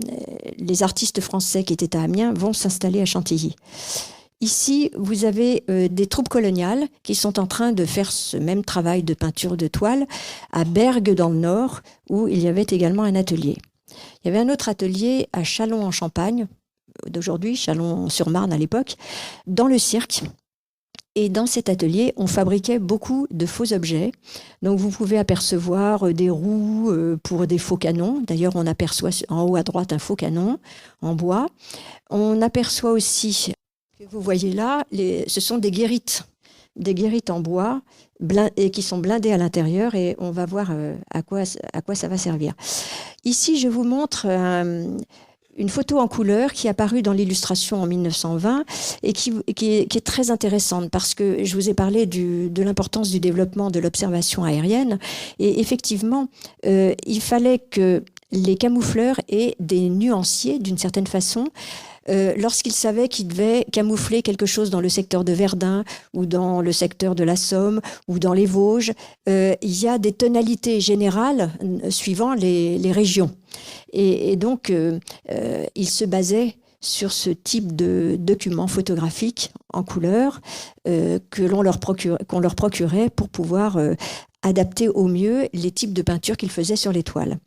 S1: artistes français qui étaient à Amiens vont s'installer à Chantilly. Ici, vous avez des troupes coloniales qui sont en train de faire ce même travail de peinture de toile à Bergues dans le Nord, où il y avait également un atelier. Il y avait un autre atelier à Châlons-en-Champagne, d'aujourd'hui, Châlons-sur-Marne à l'époque, dans le cirque. Et dans cet atelier, on fabriquait beaucoup de faux objets. Donc vous pouvez apercevoir des roues pour des faux canons. D'ailleurs, on aperçoit en haut à droite un faux canon en bois. On aperçoit aussi, que vous voyez là, ce sont des guérites en bois et qui sont blindées à l'intérieur. Et on va voir à quoi ça va servir. Ici, je vous montre une photo en couleur qui est apparue dans l'illustration en 1920 et qui est très intéressante parce que je vous ai parlé de l'importance du développement de l'observation aérienne et effectivement, il fallait que les camoufleurs aient des nuanciers d'une certaine façon. Lorsqu'ils savaient qu'ils devaient camoufler quelque chose dans le secteur de Verdun ou dans le secteur de la Somme ou dans les Vosges, il y a des tonalités générales suivant les régions. Et donc, ils se basaient sur ce type de documents photographiques en couleur qu'on leur procurait pour pouvoir adapter au mieux les types de peintures qu'il faisait sur les toiles.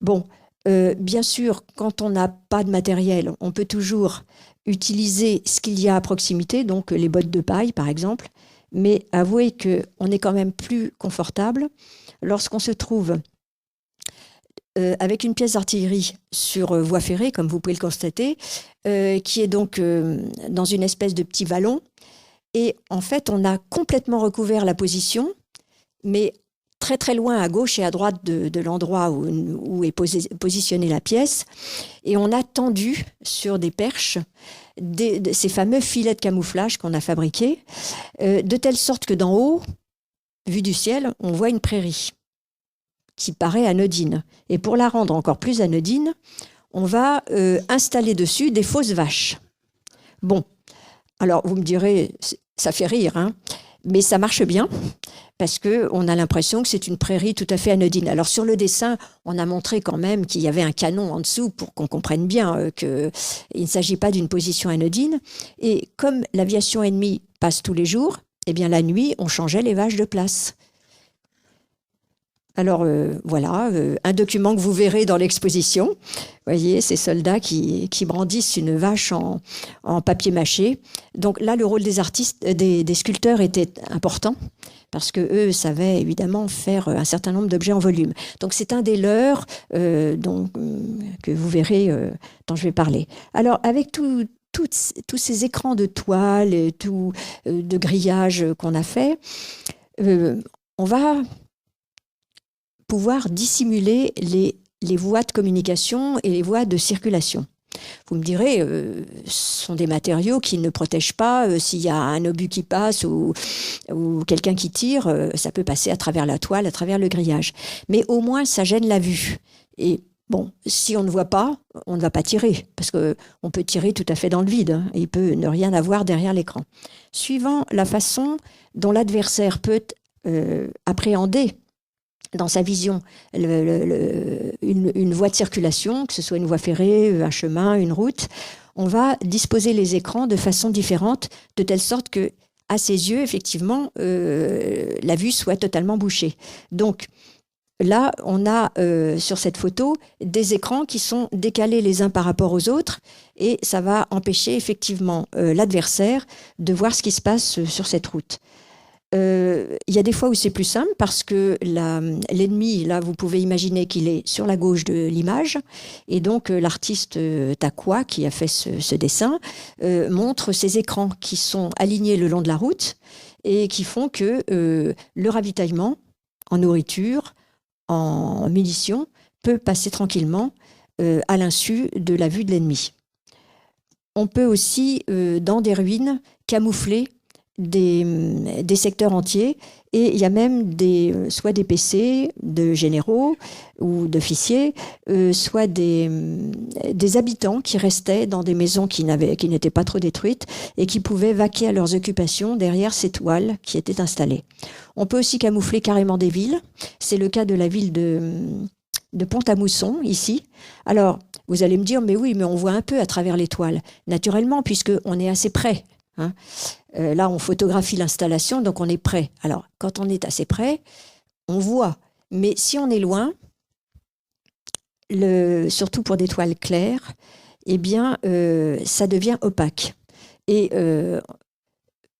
S1: Bon, bien sûr, quand on n'a pas de matériel, on peut toujours utiliser ce qu'il y a à proximité, donc les bottes de paille par exemple, mais avouez qu'on est quand même plus confortable lorsqu'on se trouve avec une pièce d'artillerie sur voie ferrée, comme vous pouvez le constater, qui est donc dans une espèce de petit vallon. Et en fait, on a complètement recouvert la position, mais très très loin à gauche et à droite de l'endroit où est positionnée la pièce. Et on a tendu sur des perches ces fameux filets de camouflage qu'on a fabriqués, de telle sorte que d'en haut, vu du ciel, on voit une prairie qui paraît anodine. Et pour la rendre encore plus anodine, on va installer dessus des fausses vaches. Bon, alors vous me direz, ça fait rire, hein, mais ça marche bien, parce qu'on a l'impression que c'est une prairie tout à fait anodine. Alors sur le dessin, on a montré quand même qu'il y avait un canon en dessous pour qu'on comprenne bien qu'il ne s'agit pas d'une position anodine. Et comme l'aviation ennemie passe tous les jours, eh bien la nuit, on changeait les vaches de place. Alors voilà, un document que vous verrez dans l'exposition. Vous voyez, ces soldats qui brandissent une vache en papier mâché. Donc là, le rôle des artistes, des sculpteurs était important parce que eux savaient évidemment faire un certain nombre d'objets en volume. Donc c'est un des leurs que vous verrez dont je vais parler. Alors avec tous ces écrans de toile, et de grillage qu'on a fait, on va pouvoir dissimuler les voies de communication et les voies de circulation. Vous me direz, ce sont des matériaux qui ne protègent pas. S'il y a un obus qui passe ou quelqu'un qui tire, ça peut passer à travers la toile, à travers le grillage. Mais au moins, ça gêne la vue. Et bon, si on ne voit pas, on ne va pas tirer, parce qu'on peut tirer tout à fait dans le vide, hein, et il peut ne rien avoir derrière l'écran. Suivant la façon dont l'adversaire peut appréhender dans sa vision une voie de circulation, que ce soit une voie ferrée, un chemin, une route, on va disposer les écrans de façon différente, de telle sorte que, à ses yeux, effectivement, la vue soit totalement bouchée. Donc là, on a sur cette photo des écrans qui sont décalés les uns par rapport aux autres, et ça va empêcher effectivement l'adversaire de voir ce qui se passe sur cette route. Il y a des fois où c'est plus simple parce que l'ennemi, là, vous pouvez imaginer qu'il est sur la gauche de l'image, et donc l'artiste Takwa, qui a fait ce dessin, montre ces écrans qui sont alignés le long de la route et qui font que le ravitaillement en nourriture, en munitions, peut passer tranquillement à l'insu de la vue de l'ennemi. On peut aussi, dans des ruines, camoufler des secteurs entiers, et il y a même soit des PC de généraux ou d'officiers, soit des habitants qui restaient dans des maisons qui n'étaient pas trop détruites et qui pouvaient vaquer à leurs occupations derrière ces toiles qui étaient installées. On peut aussi camoufler carrément des villes. C'est le cas de la ville de Pont-à-Mousson, ici. Alors, vous allez me dire, mais oui, mais on voit un peu à travers les toiles. Naturellement, puisqu'on est assez près. Hein. Là, on photographie l'installation, donc on est prêt. Alors, quand on est assez près, on voit. Mais si on est loin, surtout pour des toiles claires, eh bien, ça devient opaque. Et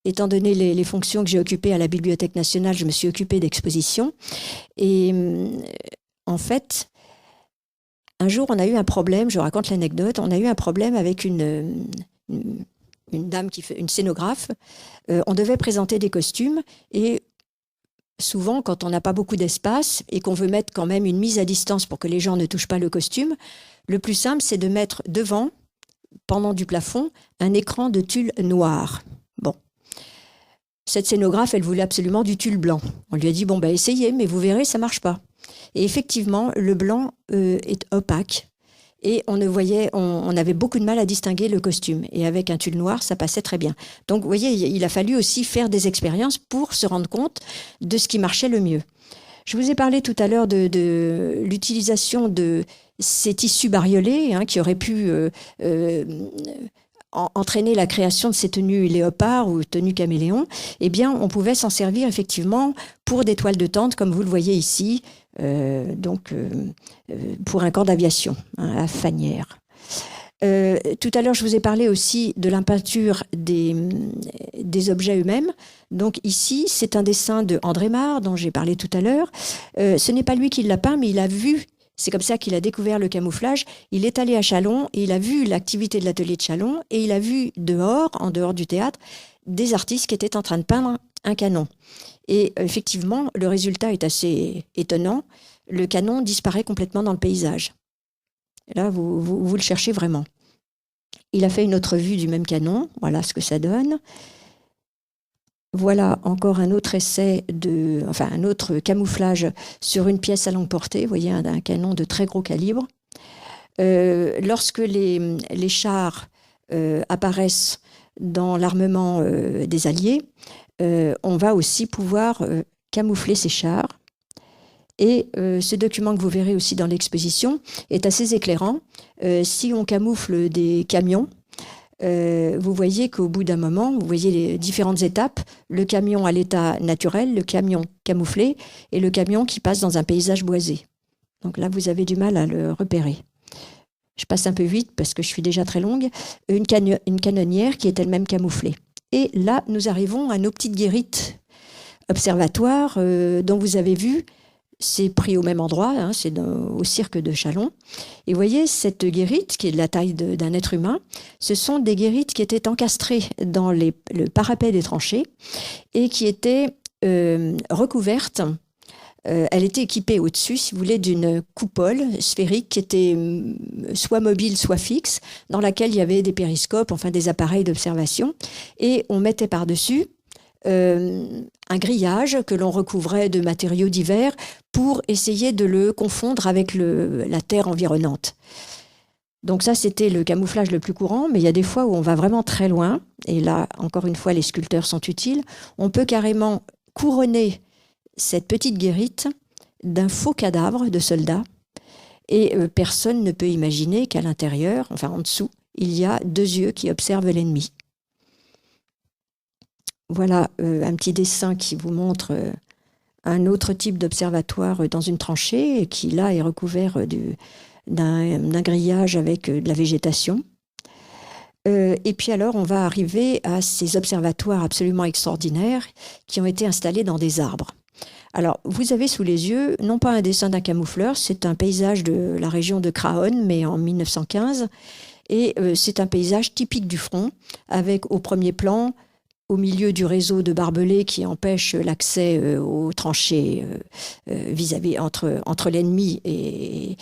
S1: étant donné les fonctions que j'ai occupées à la Bibliothèque nationale, je me suis occupée d'exposition. Et en fait, un jour, on a eu un problème, je raconte l'anecdote, on a eu un problème avec une dame une scénographe. On devait présenter des costumes, et souvent, quand on n'a pas beaucoup d'espace et qu'on veut mettre quand même une mise à distance pour que les gens ne touchent pas le costume, le plus simple, c'est de mettre devant, pendant du plafond, un écran de tulle noir. Bon. Cette scénographe, elle voulait absolument du tulle blanc. On lui a dit, bon, bah, essayez, mais vous verrez, ça marche pas. Et effectivement, le blanc est opaque. Et on avait beaucoup de mal à distinguer le costume. Et avec un tulle noir, ça passait très bien. Donc, vous voyez, il a fallu aussi faire des expériences pour se rendre compte de ce qui marchait le mieux. Je vous ai parlé tout à l'heure de l'utilisation de ces tissus bariolés, hein, qui auraient pu entraîné la création de ces tenues léopards ou tenues caméléons, eh bien, on pouvait s'en servir effectivement pour des toiles de tente, comme vous le voyez ici, pour un corps d'aviation, hein, à fanière. Tout à l'heure, je vous ai parlé aussi de la peinture des objets eux-mêmes. Donc ici, c'est un dessin de André Mare, dont j'ai parlé tout à l'heure. Ce n'est pas lui qui l'a peint, mais il a vu, c'est comme ça qu'il a découvert le camouflage. Il est allé à Châlons et il a vu l'activité de l'atelier de Châlons et il a vu dehors, en dehors du théâtre, des artistes qui étaient en train de peindre un canon. Et effectivement, le résultat est assez étonnant. Le canon disparaît complètement dans le paysage. Là, vous le cherchez vraiment. Il a fait une autre vue du même canon. Voilà ce que ça donne. Voilà encore un autre essai, un autre camouflage sur une pièce à longue portée. Vous voyez, un canon de très gros calibre. Lorsque les chars apparaissent dans l'armement des Alliés, on va aussi pouvoir camoufler ces chars. Et ce document que vous verrez aussi dans l'exposition est assez éclairant. Si on camoufle des camions, vous voyez qu'au bout d'un moment, vous voyez les différentes étapes, le camion à l'état naturel, le camion camouflé et le camion qui passe dans un paysage boisé. Donc là, vous avez du mal à le repérer. Je passe un peu vite parce que je suis déjà très longue. Une canonnière qui est elle-même camouflée. Et là, nous arrivons à nos petites guérites observatoires dont vous avez vu. C'est pris au même endroit, hein, c'est au cirque de Châlons. Et vous voyez, cette guérite, qui est de la taille d'un être humain, ce sont des guérites qui étaient encastrées dans le parapet des tranchées et qui étaient recouvertes. Elle était équipée au-dessus, si vous voulez, d'une coupole sphérique qui était soit mobile, soit fixe, dans laquelle il y avait des périscopes, enfin des appareils d'observation. Et on mettait par-dessus un grillage que l'on recouvrait de matériaux divers pour essayer de le confondre avec la terre environnante. Donc ça, c'était le camouflage le plus courant, mais il y a des fois où on va vraiment très loin, et là, encore une fois, les sculpteurs sont utiles. On peut carrément couronner cette petite guérite d'un faux cadavre de soldat, et personne ne peut imaginer qu'à l'intérieur, enfin en dessous, il y a deux yeux qui observent l'ennemi. Voilà un petit dessin qui vous montre un autre type d'observatoire dans une tranchée qui, là, est recouvert d'un grillage avec de la végétation. Et puis alors, on va arriver à ces observatoires absolument extraordinaires qui ont été installés dans des arbres. Alors, vous avez sous les yeux, non pas un dessin d'un camoufleur, c'est un paysage de la région de Craonne, mais en 1915. Et c'est un paysage typique du front, avec au premier plan, au milieu du réseau de barbelés qui empêche l'accès aux tranchées vis-à-vis entre l'ennemi et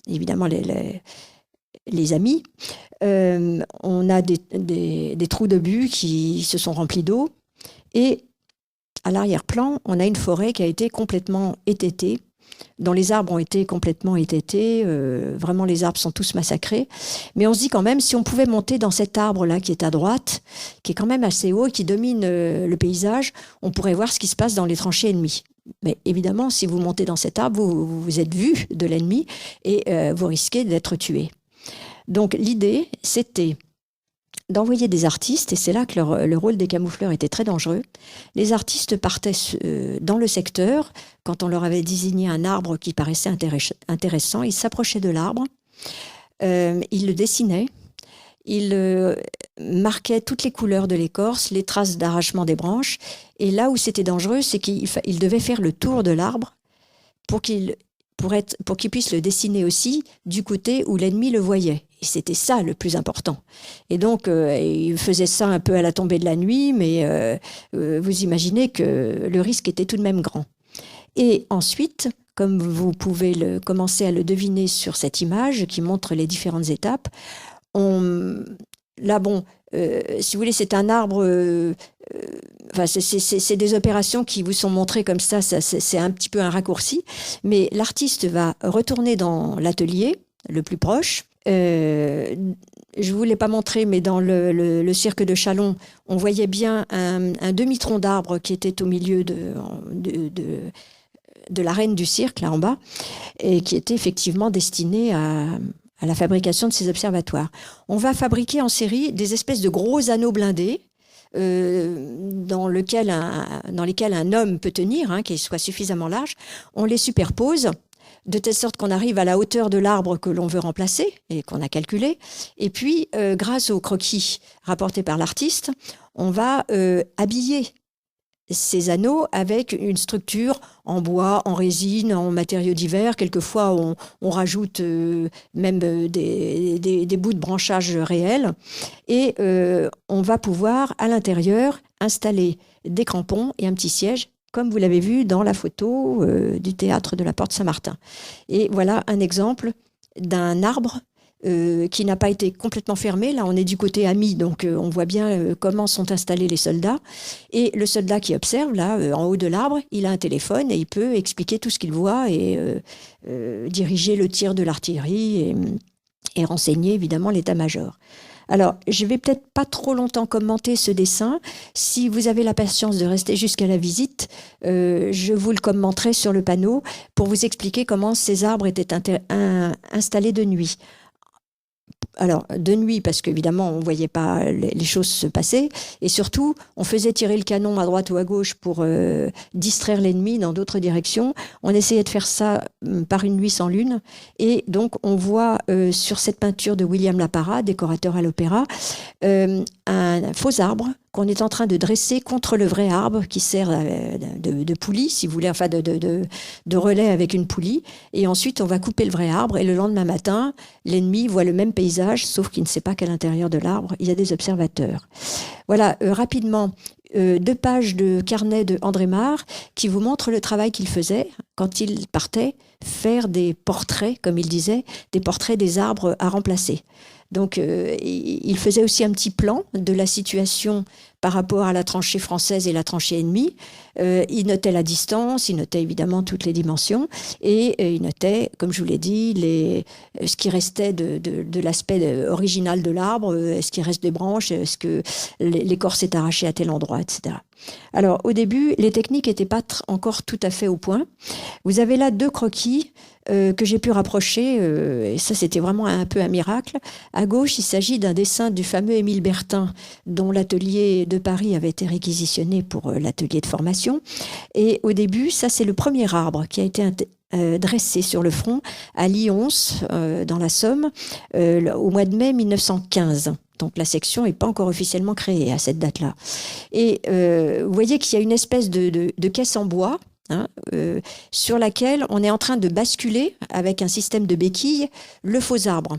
S1: évidemment les amis. On a des trous de buis qui se sont remplis d'eau et à l'arrière-plan, on a une forêt qui a été complètement étêtée, dont les arbres ont été complètement étêtés. Vraiment, les arbres sont tous massacrés. Mais on se dit quand même, si on pouvait monter dans cet arbre-là qui est à droite, qui est quand même assez haut, qui domine le paysage, on pourrait voir ce qui se passe dans les tranchées ennemies. Mais évidemment, si vous montez dans cet arbre, vous êtes vu de l'ennemi et vous risquez d'être tué. Donc l'idée, c'était d'envoyer des artistes, et c'est là que le rôle des camoufleurs était très dangereux. Les artistes partaient dans le secteur, quand on leur avait désigné un arbre qui paraissait intéressant, ils s'approchaient de l'arbre, ils le dessinaient, ils marquaient toutes les couleurs de l'écorce, les traces d'arrachement des branches, et là où c'était dangereux, c'est qu'ils devaient faire le tour de l'arbre pour qu'ils puissent le dessiner aussi du côté où l'ennemi le voyait. Et c'était ça le plus important. Et donc, il faisait ça un peu à la tombée de la nuit, mais vous imaginez que le risque était tout de même grand. Et ensuite, comme vous pouvez commencer à le deviner sur cette image qui montre les différentes étapes, là, bon, si vous voulez, c'est un arbre... c'est des opérations qui vous sont montrées comme ça, c'est un petit peu un raccourci, mais l'artiste va retourner dans l'atelier le plus proche. Je ne vous l'ai pas montré, mais dans le cirque de Châlons, on voyait bien un demi-tronc d'arbre qui était au milieu de l'arène du cirque, là en bas, et qui était effectivement destiné à la fabrication de ces observatoires. On va fabriquer en série des espèces de gros anneaux blindés dans lesquels un homme peut tenir, hein, qui soit suffisamment large. On les superpose de telle sorte qu'on arrive à la hauteur de l'arbre que l'on veut remplacer et qu'on a calculé. Et puis, grâce aux croquis rapportés par l'artiste, on va habiller ces anneaux avec une structure en bois, en résine, en matériaux divers. Quelquefois, on rajoute même des bouts de branchage réels. Et on va pouvoir, à l'intérieur, installer des crampons et un petit siège, comme vous l'avez vu dans la photo du théâtre de la Porte Saint-Martin. Et voilà un exemple d'un arbre qui n'a pas été complètement fermé. Là, on est du côté ami, donc on voit bien comment sont installés les soldats. Et le soldat qui observe, là, en haut de l'arbre, il a un téléphone et il peut expliquer tout ce qu'il voit et diriger le tir de l'artillerie et renseigner, évidemment, l'état-major. Alors, je vais peut-être pas trop longtemps commenter ce dessin. Si vous avez la patience de rester jusqu'à la visite, je vous le commenterai sur le panneau pour vous expliquer comment ces arbres étaient installés de nuit. Alors, de nuit, parce qu'évidemment, on ne voyait pas les choses se passer. Et surtout, on faisait tirer le canon à droite ou à gauche pour distraire l'ennemi dans d'autres directions. On essayait de faire ça par une nuit sans lune. Et donc, on voit sur cette peinture de William Lapara, décorateur à l'opéra, un faux arbre qu'on est en train de dresser contre le vrai arbre qui sert de poulie, si vous voulez, enfin de relais avec une poulie. Et ensuite, on va couper le vrai arbre et le lendemain matin, l'ennemi voit le même paysage, sauf qu'il ne sait pas qu'à l'intérieur de l'arbre, il y a des observateurs. Voilà, rapidement, 2 pages de carnet de André Mare qui vous montrent le travail qu'il faisait quand il partait faire des portraits, comme il disait, des portraits des arbres à remplacer. Donc, il faisait aussi un petit plan de la situation par rapport à la tranchée française et la tranchée ennemie. Il notait la distance, il notait évidemment toutes les dimensions et il notait, comme je vous l'ai dit, ce qui restait de l'aspect original de l'arbre, est-ce qu'il reste des branches, est-ce que l'écorce s'est arrachée à tel endroit, etc. Alors, au début, les techniques n'étaient pas encore tout à fait au point. Vous avez là 2 croquis que j'ai pu rapprocher, et ça c'était vraiment un peu un miracle. À gauche, il s'agit d'un dessin du fameux Émile Bertin, dont l'atelier de Paris avait été réquisitionné pour l'atelier de formation. Et au début, ça c'est le premier arbre qui a été dressé sur le front à Lyons, dans la Somme, au mois de mai 1915. Donc la section n'est pas encore officiellement créée à cette date-là. Et vous voyez qu'il y a une espèce de caisse en bois, hein, sur laquelle on est en train de basculer avec un système de béquilles le faux arbre.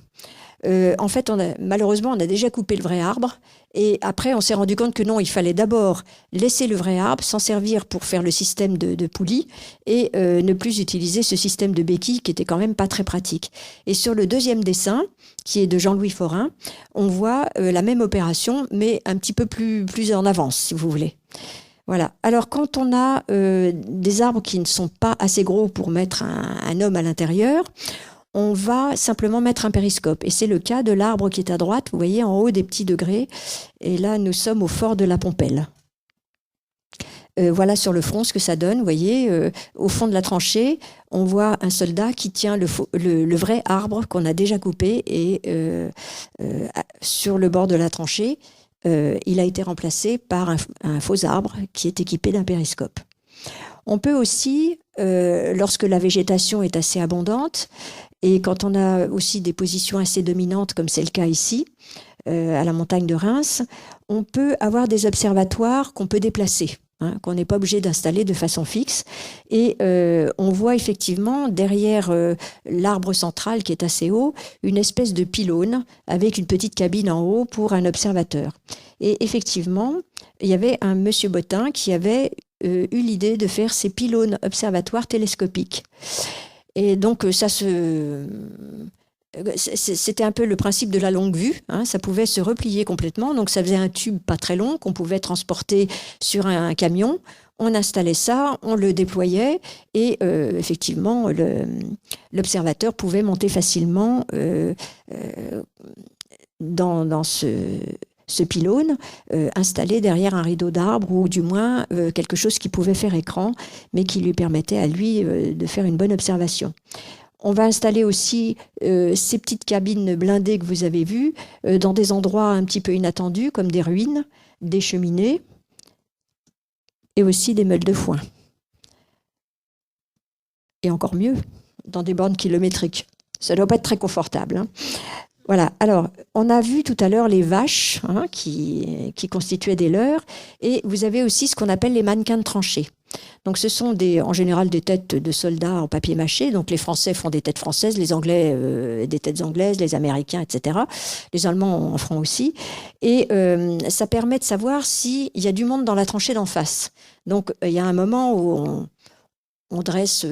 S1: En fait, malheureusement, on a déjà coupé le vrai arbre et après, on s'est rendu compte que non, il fallait d'abord laisser le vrai arbre, s'en servir pour faire le système de poulie et ne plus utiliser ce système de béquilles qui était quand même pas très pratique. Et sur le deuxième dessin, qui est de Jean-Louis Forain, on voit la même opération, mais un petit peu plus en avance, si vous voulez. Voilà. Alors, quand on a des arbres qui ne sont pas assez gros pour mettre un homme à l'intérieur, on va simplement mettre un périscope. Et c'est le cas de l'arbre qui est à droite, vous voyez, en haut des petits degrés. Et là, nous sommes au fort de la Pompelle. Voilà sur le front ce que ça donne. Vous voyez, au fond de la tranchée, on voit un soldat qui tient le vrai arbre qu'on a déjà coupé. Et sur le bord de la tranchée, il a été remplacé par un faux arbre qui est équipé d'un périscope. On peut aussi, lorsque la végétation est assez abondante, et quand on a aussi des positions assez dominantes, comme c'est le cas ici, à la montagne de Reims, on peut avoir des observatoires qu'on peut déplacer, hein, qu'on n'est pas obligé d'installer de façon fixe. Et on voit effectivement, derrière l'arbre central qui est assez haut, une espèce de pylône avec une petite cabine en haut pour un observateur. Et effectivement, il y avait un monsieur Bottin qui avait eu l'idée de faire ces pylônes observatoires télescopiques. Et donc, c'était un peu le principe de la longue vue, hein, ça pouvait se replier complètement, donc ça faisait un tube pas très long qu'on pouvait transporter sur un camion. On installait ça, on le déployait et effectivement, l'observateur pouvait monter facilement dans ce pylône installé derrière un rideau d'arbres ou du moins quelque chose qui pouvait faire écran mais qui lui permettait à lui de faire une bonne observation. On va installer aussi ces petites cabines blindées que vous avez vues dans des endroits un petit peu inattendus, comme des ruines, des cheminées et aussi des meules de foin. Et encore mieux, dans des bornes kilométriques. Ça ne doit pas être très confortable, hein. Voilà, alors on a vu tout à l'heure les vaches qui constituaient des leurres, et vous avez aussi ce qu'on appelle les mannequins de tranchée. Donc ce sont en général des têtes de soldats en papier mâché, donc les Français font des têtes françaises, les Anglais des têtes anglaises, les Américains, etc. Les Allemands en feront aussi, et ça permet de savoir s'il y a du monde dans la tranchée d'en face. Donc il y a un moment où on dresse...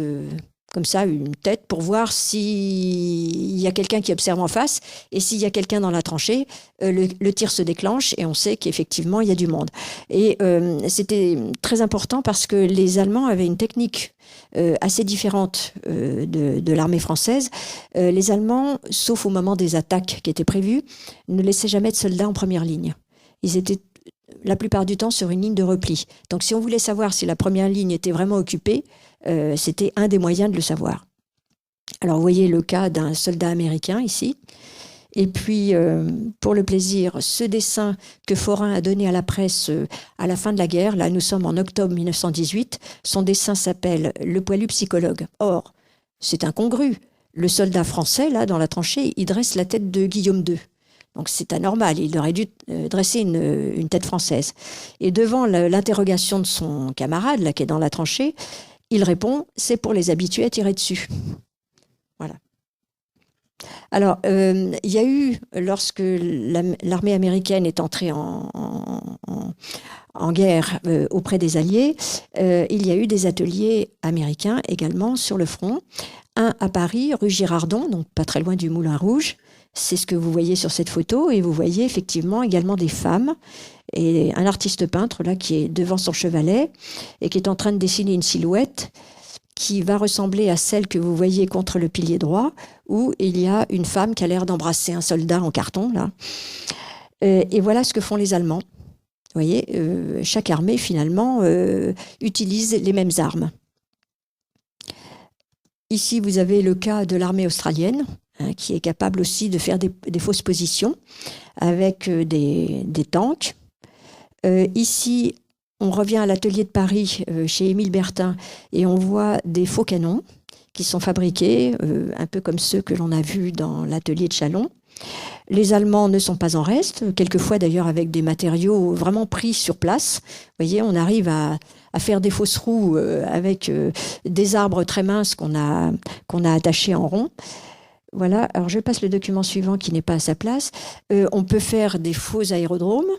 S1: comme ça, une tête pour voir s'il y a quelqu'un qui observe en face, et s'il y a quelqu'un dans la tranchée, le tir se déclenche et on sait qu'effectivement il y a du monde. Et c'était très important parce que les Allemands avaient une technique assez différente de l'armée française. Les Allemands, sauf au moment des attaques qui étaient prévues, ne laissaient jamais de soldats en première ligne. Ils étaient la plupart du temps sur une ligne de repli. Donc si on voulait savoir si la première ligne était vraiment occupée, c'était un des moyens de le savoir. Alors vous voyez le cas d'un soldat américain ici. Et puis, pour le plaisir, ce dessin que Forain a donné à la presse à la fin de la guerre, là nous sommes en octobre 1918, son dessin s'appelle « Le poilu psychologue ». Or, c'est incongru. Le soldat français, là, dans la tranchée, il dresse la tête de Guillaume II. Donc c'est anormal, il aurait dû dresser une tête française. Et devant l'interrogation de son camarade, là, qui est dans la tranchée, il répond « c'est pour les habitués à tirer dessus ». Voilà. Alors, il y a eu, lorsque l'armée américaine est entrée en guerre auprès des Alliés, il y a eu des ateliers américains également sur le front. Un à Paris, rue Girardon, donc pas très loin du Moulin Rouge. C'est ce que vous voyez sur cette photo. Et vous voyez effectivement également des femmes et un artiste peintre là qui est devant son chevalet et qui est en train de dessiner une silhouette qui va ressembler à celle que vous voyez contre le pilier droit, où il y a une femme qui a l'air d'embrasser un soldat en carton, là. Et voilà ce que font les Allemands. Vous voyez, chaque armée, finalement, utilise les mêmes armes. Ici, vous avez le cas de l'armée australienne, qui est capable aussi de faire des fausses positions avec des tanks. Ici, on revient à l'atelier de Paris chez Émile Bertin et on voit des faux canons qui sont fabriqués, un peu comme ceux que l'on a vus dans l'atelier de Chalon. Les Allemands ne sont pas en reste, quelquefois d'ailleurs avec des matériaux vraiment pris sur place. Vous voyez, on arrive à faire des fausses roues avec des arbres très minces qu'on a attachés en rond. Voilà, alors je passe le document suivant qui n'est pas à sa place. On peut faire des faux aérodromes.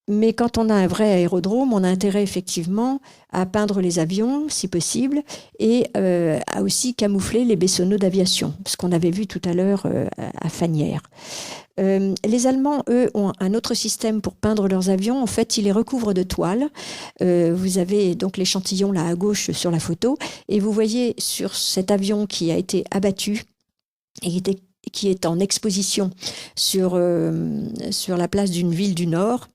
S1: Mais quand on a un vrai aérodrome, on a intérêt effectivement à peindre les avions, si possible, et à aussi camoufler les bessonneaux d'aviation, ce qu'on avait vu tout à l'heure à Fagnières. Les Allemands, eux, ont un autre système pour peindre leurs avions. En fait, ils les recouvrent de toile. Vous avez donc l'échantillon là à gauche sur la photo, et vous voyez sur cet avion qui a été abattu et qui est en exposition sur la place d'une ville du Nord.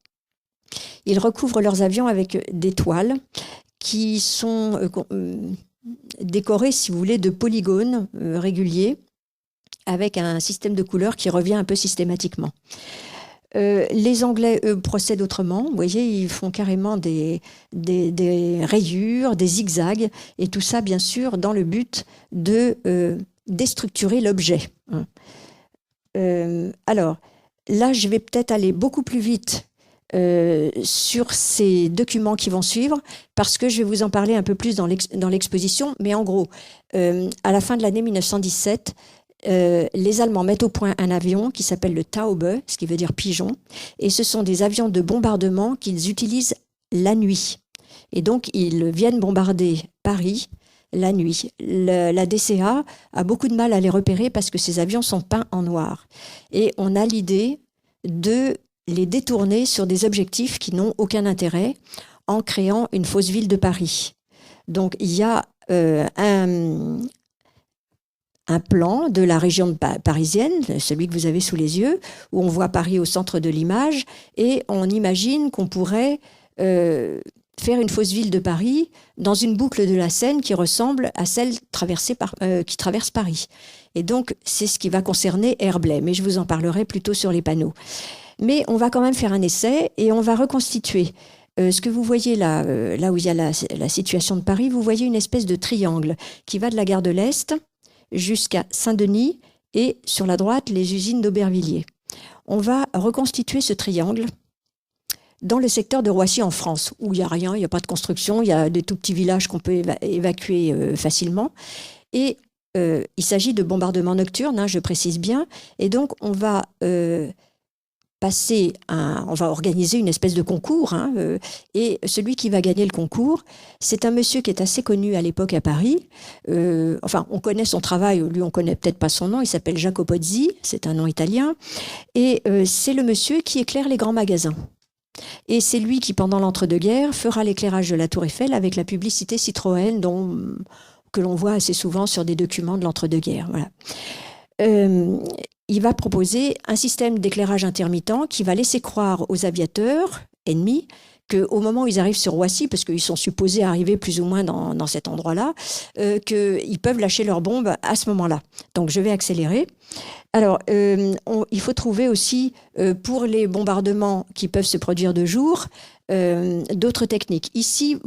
S1: Ils recouvrent leurs avions avec des toiles qui sont décorées, si vous voulez, de polygones réguliers avec un système de couleurs qui revient un peu systématiquement. Les Anglais, eux, procèdent autrement. Vous voyez, ils font carrément des rayures, des zigzags, et tout ça, bien sûr, dans le but de déstructurer l'objet. Alors, là, je vais peut-être aller beaucoup plus vite sur ces documents qui vont suivre, parce que je vais vous en parler un peu plus dans l'exposition, mais en gros, à la fin de l'année 1917, les Allemands mettent au point un avion qui s'appelle le Taube, ce qui veut dire pigeon, et ce sont des avions de bombardement qu'ils utilisent la nuit. Et donc, ils viennent bombarder Paris la nuit. La DCA a beaucoup de mal à les repérer parce que ces avions sont peints en noir. Et on a l'idée de les détourner sur des objectifs qui n'ont aucun intérêt en créant une fausse ville de Paris. Donc, il y a un plan de la région parisienne, celui que vous avez sous les yeux, où on voit Paris au centre de l'image, et on imagine qu'on pourrait faire une fausse ville de Paris dans une boucle de la Seine qui ressemble à celle qui traverse Paris. Et donc, c'est ce qui va concerner Herblay, mais je vous en parlerai plutôt sur les panneaux. Mais on va quand même faire un essai et on va reconstituer. Ce que vous voyez là, là où il y a la situation de Paris, vous voyez une espèce de triangle qui va de la gare de l'Est jusqu'à Saint-Denis et sur la droite, les usines d'Aubervilliers. On va reconstituer ce triangle dans le secteur de Roissy en France, où il n'y a rien, il n'y a pas de construction, il y a des tout petits villages qu'on peut évacuer facilement. Et il s'agit de bombardements nocturnes, je précise bien. Et donc, on va on va organiser une espèce de concours. Et celui qui va gagner le concours, c'est un monsieur qui est assez connu à l'époque à Paris. On connaît son travail, lui on connaît peut-être pas son nom, il s'appelle Jacopo Pozzi, c'est un nom italien. Et c'est le monsieur qui éclaire les grands magasins. Et c'est lui qui, pendant l'entre-deux-guerres, fera l'éclairage de la Tour Eiffel avec la publicité Citroën que l'on voit assez souvent sur des documents de l'entre-deux-guerres. Voilà. Il va proposer un système d'éclairage intermittent qui va laisser croire aux aviateurs ennemis qu'au moment où ils arrivent sur Roissy, parce qu'ils sont supposés arriver plus ou moins dans cet endroit-là, qu'ils peuvent lâcher leurs bombes à ce moment-là. Donc je vais accélérer. Alors, il faut trouver aussi, pour les bombardements qui peuvent se produire de jour, d'autres techniques. Ici,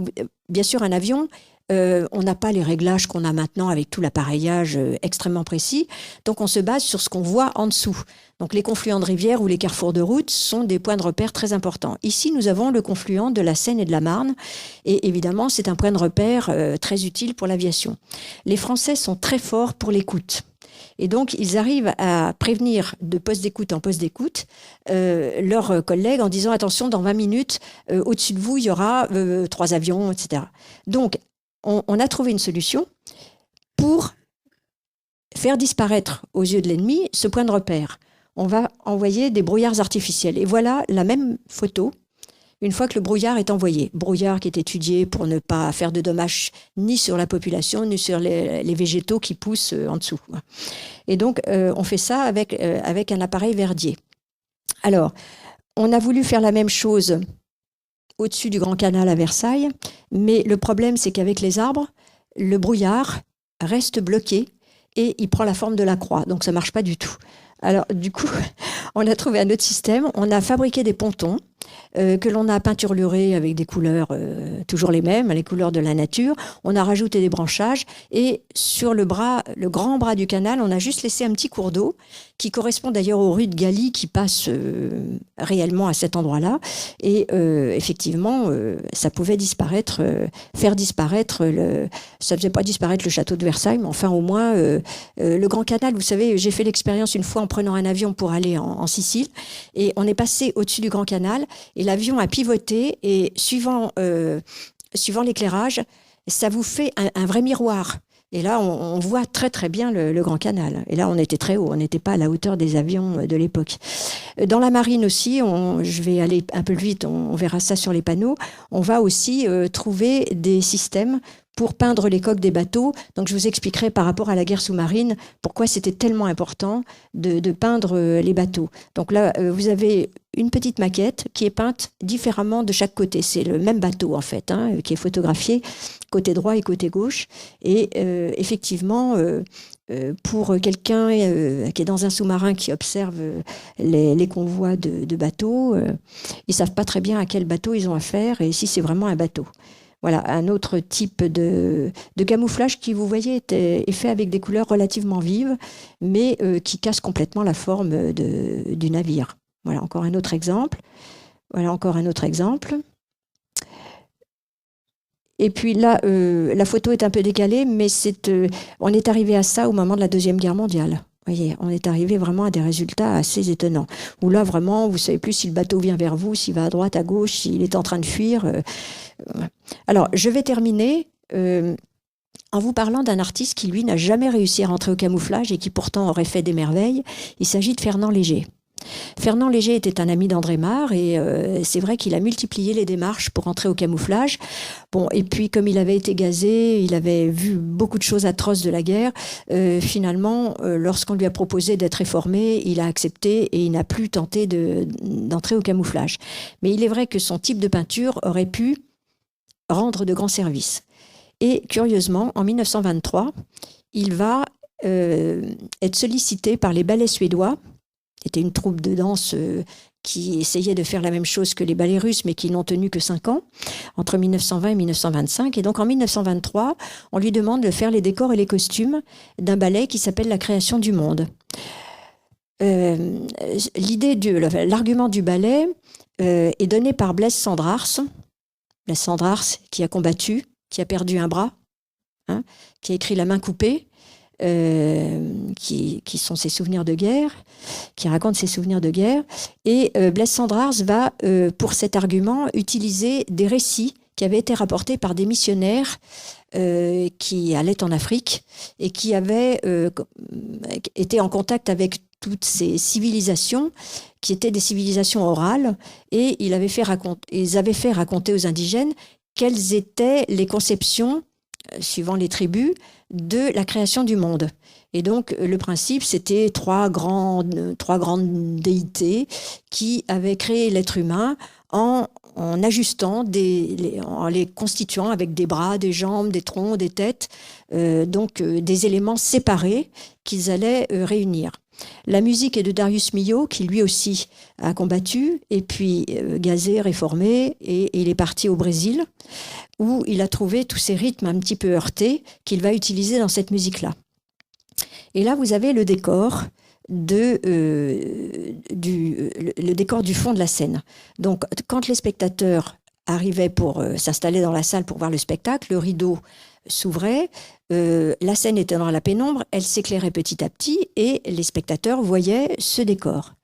S1: bien sûr, un avion, on n'a pas les réglages qu'on a maintenant avec tout l'appareillage extrêmement précis. Donc, on se base sur ce qu'on voit en dessous. Donc, les confluents de rivières ou les carrefours de route sont des points de repère très importants. Ici, nous avons le confluent de la Seine et de la Marne. Et évidemment, c'est un point de repère très utile pour l'aviation. Les Français sont très forts pour l'écoute. Et donc, ils arrivent à prévenir de poste d'écoute en poste d'écoute leurs collègues en disant « Attention, dans 20 minutes, au-dessus de vous, il y aura 3 avions, etc. » Donc, on a trouvé une solution pour faire disparaître aux yeux de l'ennemi ce point de repère. On va envoyer des brouillards artificiels. Et voilà la même photo une fois que le brouillard est envoyé. Brouillard qui est étudié pour ne pas faire de dommages ni sur la population, ni sur les végétaux qui poussent en dessous. Et donc, on fait ça avec un appareil verdier. Alors, on a voulu faire la même chose au-dessus du Grand Canal à Versailles, mais le problème, c'est qu'avec les arbres, le brouillard reste bloqué et il prend la forme de la croix. Donc, ça ne marche pas du tout. Alors, du coup, on a trouvé un autre système. On a fabriqué des pontons que l'on a peinturlurés avec des couleurs toujours les mêmes, les couleurs de la nature. On a rajouté des branchages et sur le grand bras du canal, on a juste laissé un petit cours d'eau qui correspond d'ailleurs aux rues de Galie qui passent réellement à cet endroit-là. Et effectivement, ça pouvait faire disparaître ça ne faisait pas disparaître le château de Versailles, mais enfin au moins le Grand Canal. Vous savez, j'ai fait l'expérience une fois en prenant un avion pour aller en Sicile et on est passé au-dessus du Grand Canal et l'avion a pivoté et suivant l'éclairage, ça vous fait un vrai miroir. Et là, on voit très très bien le Grand Canal. Et là, on était très haut, on n'était pas à la hauteur des avions de l'époque. Dans la marine aussi, je vais aller un peu vite, on verra ça sur les panneaux, on va aussi trouver des systèmes pour peindre les coques des bateaux. Donc, je vous expliquerai par rapport à la guerre sous-marine pourquoi c'était tellement important de peindre les bateaux. Donc là, vous avez une petite maquette qui est peinte différemment de chaque côté. C'est le même bateau, en fait, qui est photographié côté droit et côté gauche. Et effectivement, pour quelqu'un qui est dans un sous-marin qui observe les convois de bateaux, ils ne savent pas très bien à quel bateau ils ont affaire et si c'est vraiment un bateau. Voilà, un autre type de camouflage qui, vous voyez, est fait avec des couleurs relativement vives, mais qui casse complètement la forme du navire. Voilà, encore un autre exemple. Voilà, encore un autre exemple. Et puis là, la photo est un peu décalée, mais on est arrivé à ça au moment de la Deuxième Guerre mondiale. Vous voyez, on est arrivé vraiment à des résultats assez étonnants. Où là, vraiment, vous ne savez plus si le bateau vient vers vous, s'il va à droite, à gauche, s'il est en train de fuir. Alors, je vais terminer en vous parlant d'un artiste qui, lui, n'a jamais réussi à rentrer au camouflage et qui pourtant aurait fait des merveilles. Il s'agit de Fernand Léger. Fernand Léger était un ami d'André Mare et c'est vrai qu'il a multiplié les démarches pour entrer au camouflage. Bon, et puis comme il avait été gazé, il avait vu beaucoup de choses atroces de la guerre. Finalement, lorsqu'on lui a proposé d'être réformé, il a accepté et il n'a plus tenté d'entrer au camouflage. Mais il est vrai que son type de peinture aurait pu rendre de grands services. Et curieusement, en 1923, il va être sollicité par les ballets suédois. C'était une troupe de danse qui essayait de faire la même chose que les ballets russes, mais qui n'ont tenu que 5 ans, entre 1920 et 1925. Et donc en 1923, on lui demande de faire les décors et les costumes d'un ballet qui s'appelle La création du monde. L'argument du ballet est donné par Blaise Cendrars. Blaise Cendrars qui a combattu, qui a perdu un bras, qui a écrit La main coupée, qui sont ses souvenirs de guerre, qui raconte ses souvenirs de guerre. Et Blaise Cendrars va, pour cet argument, utiliser des récits qui avaient été rapportés par des missionnaires qui allaient en Afrique et qui avaient été en contact avec toutes ces civilisations qui étaient des civilisations orales, et ils avaient fait raconter aux indigènes quelles étaient les conceptions, suivant les tribus, de la création du monde. Et donc, le principe, c'était trois grandes déités qui avaient créé l'être humain en ajustant, en les constituant avec des bras, des jambes, des troncs, des têtes, donc des éléments séparés qu'ils allaient réunir. La musique est de Darius Milhaud, qui lui aussi a combattu, et puis gazé, réformé, et il est parti au Brésil, où il a trouvé tous ces rythmes un petit peu heurtés qu'il va utiliser dans cette musique-là. Et là, vous avez le décor le décor du fond de la scène. Donc, quand les spectateurs arrivaient pour s'installer dans la salle pour voir le spectacle, le rideau s'ouvrait, la scène était dans la pénombre, elle s'éclairait petit à petit et les spectateurs voyaient ce décor.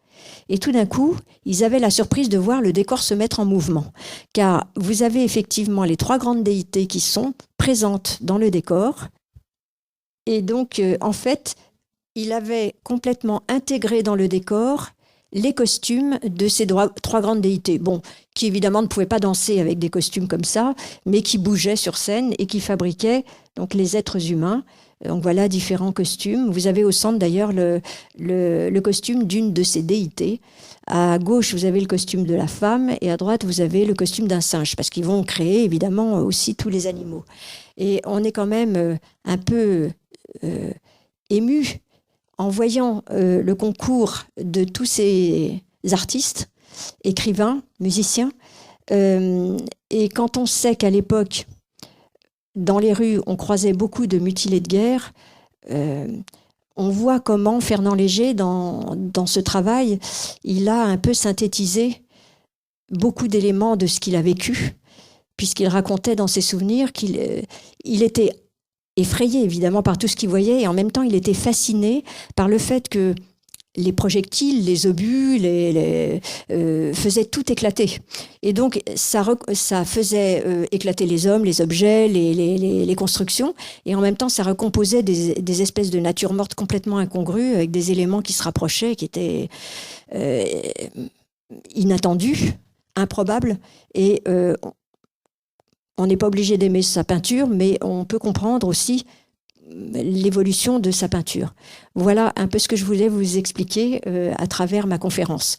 S1: Et tout d'un coup, ils avaient la surprise de voir le décor se mettre en mouvement. Car vous avez effectivement les trois grandes déités qui sont présentes dans le décor. Et donc, en fait, il avait complètement intégré dans le décor les costumes de ces trois grandes déités. Bon, qui évidemment ne pouvaient pas danser avec des costumes comme ça, mais qui bougeaient sur scène et qui fabriquaient donc les êtres humains. Donc voilà différents costumes. Vous avez au centre d'ailleurs le costume d'une de ces déités. À gauche, vous avez le costume de la femme et à droite, vous avez le costume d'un singe, parce qu'ils vont créer évidemment aussi tous les animaux. Et on est quand même un peu ému en voyant le concours de tous ces artistes, écrivains, musiciens. Et quand on sait qu'à l'époque, dans les rues, on croisait beaucoup de mutilés de guerre, on voit comment Fernand Léger, dans ce travail, il a un peu synthétisé beaucoup d'éléments de ce qu'il a vécu, puisqu'il racontait dans ses souvenirs qu'il était effrayé évidemment par tout ce qu'il voyait, et en même temps il était fasciné par le fait que les projectiles, les obus, faisaient tout éclater. Et donc ça faisait éclater les hommes, les objets, les constructions, et en même temps ça recomposait des espèces de nature morte complètement incongrues, avec des éléments qui se rapprochaient, qui étaient inattendus, improbables, et on n'est pas obligé d'aimer sa peinture, mais on peut comprendre aussi l'évolution de sa peinture. Voilà un peu ce que je voulais vous expliquer à travers ma conférence.